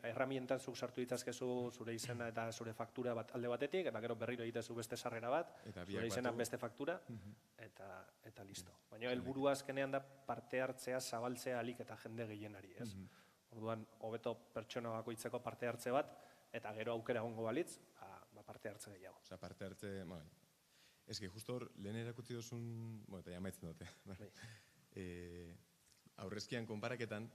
Herramientan zuk sartu ditzazkezu zure izena eta zure faktura bat alde batetik, eta gero berriro egitezu beste sarrera bat, zure izena beste faktura, eta listo. Baina helburua azkenean da parte hartzea zabaltzea alik eta jende gehienari, ez? Orduan, hobeto pertsona bakoitzeko parte hartze bat, eta gero aukera egongo balitz, parte hartze gehiago. Osa, parte hartze, ez que justo hor, lehen erakutsi duzun, eta jamaitzen dute, aurrezkian konparaketan,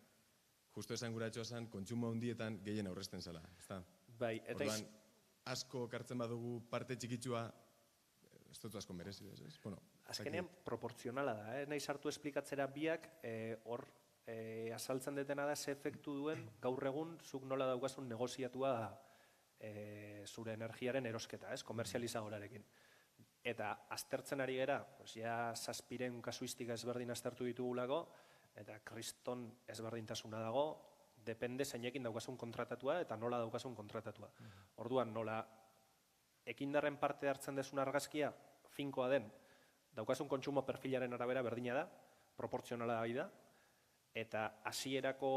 justo esan guratxoa zen, kontsumo handietan gehien aurrezten zela, ezta? Bai, eta orduan, asko kartzen badugu parte txikitsua, ez dut asko merezi, ez? Azkenean, proporzionala da, nahi sartu esplikatzera biak, hor, azaltzen detena da, ze efektu duen, gaur egun, zuk nola daukazun negoziatua zure energiaren erosketa, komerzializagorarekin. Eta aztertzen ari gera, ja zazpiren kasuistika ezberdin aztertu ditugulako, eta kriston ezberdintasuna dago, depende zeinekin daukasun kontratatua eta nola daukasun kontratatua. Orduan, nola ekindarren parte hartzen desun argazkia finkoa den, daukasun kontsumo perfilaren arabera berdina da, proportzionala da, eta hasierako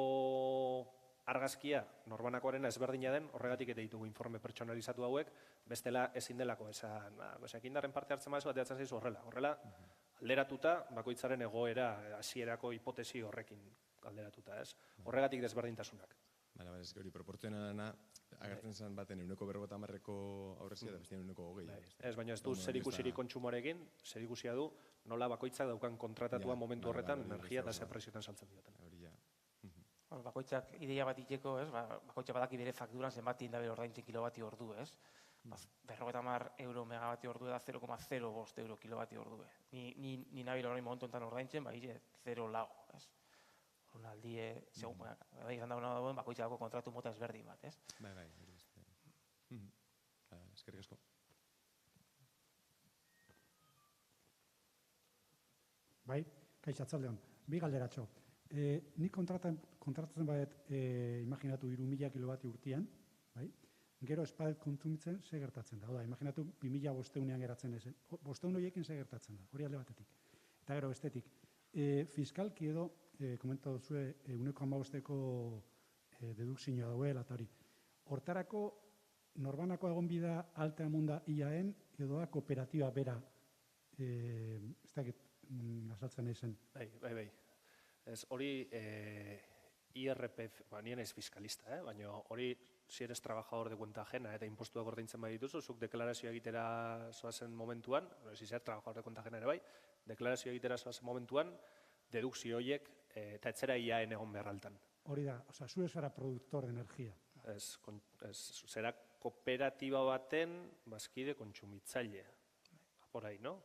argazkia norbanakoaren ezberdina den, horregatik eta ditugu informe pertsonalizatu hauek, bestela ezin delako esan, ekindarren parte hartzen mazu, ateatzen zaizu horrela, alderatuta, bakoitzaren egoera hasierako hipotesi horrekin alderatuta, ez? Horregatik desberdintasunak. Bala, ez hori proportzionalana, agertzen zen baten 150ko aurrezia eta bestean 120. Ez, baina ez du zerikusirik kontsumoarekin, zerikusia du, nola bakoitzak daukan kontratatua momentu horretan, energia eta ze prezioetan saltzen dioten. Bakoitzak ideia bat itxeko, bakoitzak badaki bere fakturan zenbat indabere ordaintzen kilobati ordu, ez? 50 euro megabati ordu da 0,05 euro kilobati ordu. Ni nabil orain momentu enten ordaintzen, 0 lau, ez? Aldie, segun, izan dagoen bakoitzako kontratu mota ezberdin bat, ez? Bai, eskerrik asko. Bai, kaixatzaldeon, bi galderatxo. Nik kontratatzen badet, imaginatu 3.000 kilobati urtean, bai? Gero espadet kontsumitzen ze gertatzen da. Oda, imaginatu 2.500 geratzen ezen. 500 horiekin ze gertatzen da, hori alde batetik. Eta gero bestetik, fiskalki edo, komentatu zue, 1,5ko dedukzioa dauela eta hori. Hortarako, norbanako egon bida alta emunda iaen, edo da kooperatiba bera, ez dakit azaltzen ezen. Bai. Ez hori IRPF, nien ez fiskalista, baina hori si eres trabajador de cuenta ajena eta impostuak ordaintzen bai dituzu, zuk deklarazioa egitera zoazen momentuan, si ser trabajador de cuenta ajena ere bai, deklarazioa egitera zoazen momentuan, dedukzio horiek eta etzera iaen egon behar altan. Hori da, oza, zu zara produktor de energia. Ez, zera kooperatiba baten bazkide kontsumitzaile. Por ahí, no?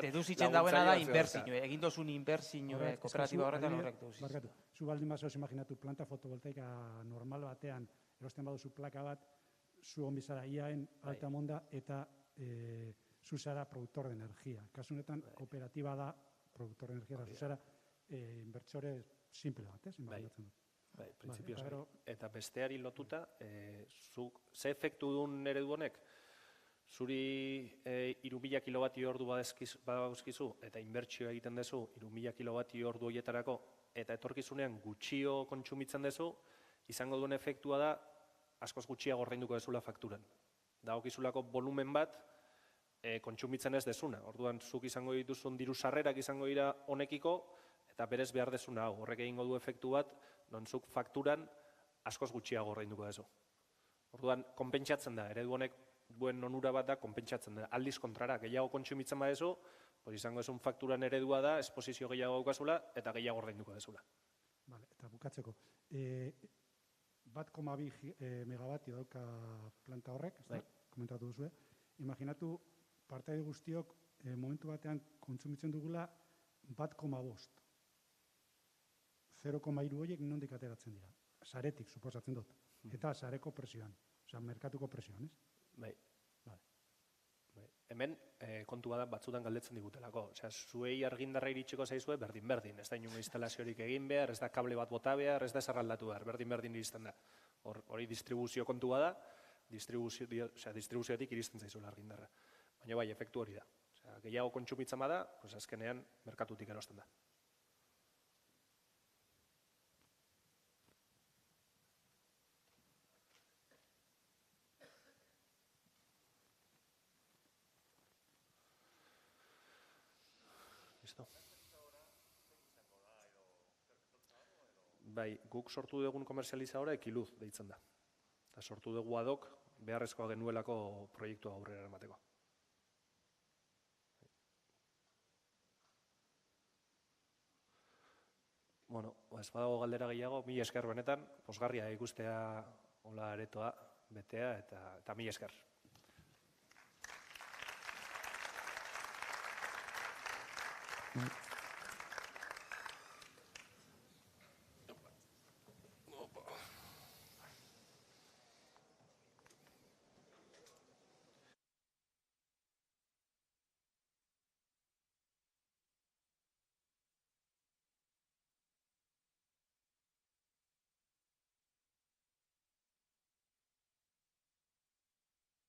Deduzitzen dauena da inbertsinue, egin dozun inbertsinue kooperatiba horretan horrek duzitzen. Barkatu, zu baldin bazoz imaginatu planta fotovoltaika normal batean, erosten baduzu plaka bat, zu onbizara iaen alta monda eta zu zara produktor de energia. Kasu honetan, kooperatiba da produktor de energia, zu zara inbertsore simple bat, imaginatzen dut. Bai, printzipioz. Eta besteari lotuta, ze efektu duen eredu honek? Zuri 3.000 kilobati ordu badauzkizu eta inbertsioa egiten dezu 3.000 kilobati ordu horietarako eta etorkizunean gutxio kontsumitzen dezu, izango duen efektua da askoz gutxiago ordainduko dezula fakturan. Dagokizulako volumen bat kontsumitzen ez dezuna. Orduan, zuk izango dituzun diru sarrerak izango dira honekiko eta berez behar dezuna hau. Horrek egingo du efektu bat, non zuk fakturan askoz gutxiago ordainduko dezu. Orduan, konpentsatzen da, eredu honek duen onura bat da, konpentsatzen da. Aldiz kontrara, gehiago kontsumitzen badezu, izango ezun fakturan eredua da, esposizio gehiago daukazula eta gehiago ordainduko dezula. Eta bukatzeko, 1,2 megabatio dauka planta horrek, komentatu duzue, imaginatu partaide guztiok momentu batean kontsumitzen dugula 1,5. 0,3 horiek nondik ateratzen dira. Saretik, suposatzen dut. Eta sareko presioan, merkatuko presioan, ez? Bai. Hemen kontua da batzutan galdetzen digutelako. Zuei argindarra iritsiko zaizue berdin-berdin. Ez da inungo instalaziorik egin behar, ez da kable bat bota behar, ez da zerraldatu behar, berdin-berdin iristen da. Hori distribuzio kontua da, distribuzioetik iristen zaizuela argindarra. baina bai, efektu hori da. Osea, gehiago kontsumitzen bada, pues azkenean merkatutik erosten da. Listo. Bai, guk sortu dugun komerzializadora Ekiluz deitzen da. Eta sortu dugu adok beharrezkoa genuelako proiektua aurrera eramateko. Bueno, ez badago galdera gehiago, mila esker benetan, pozgarria ikustea hola aretoa, betea, eta mila esker. Bai.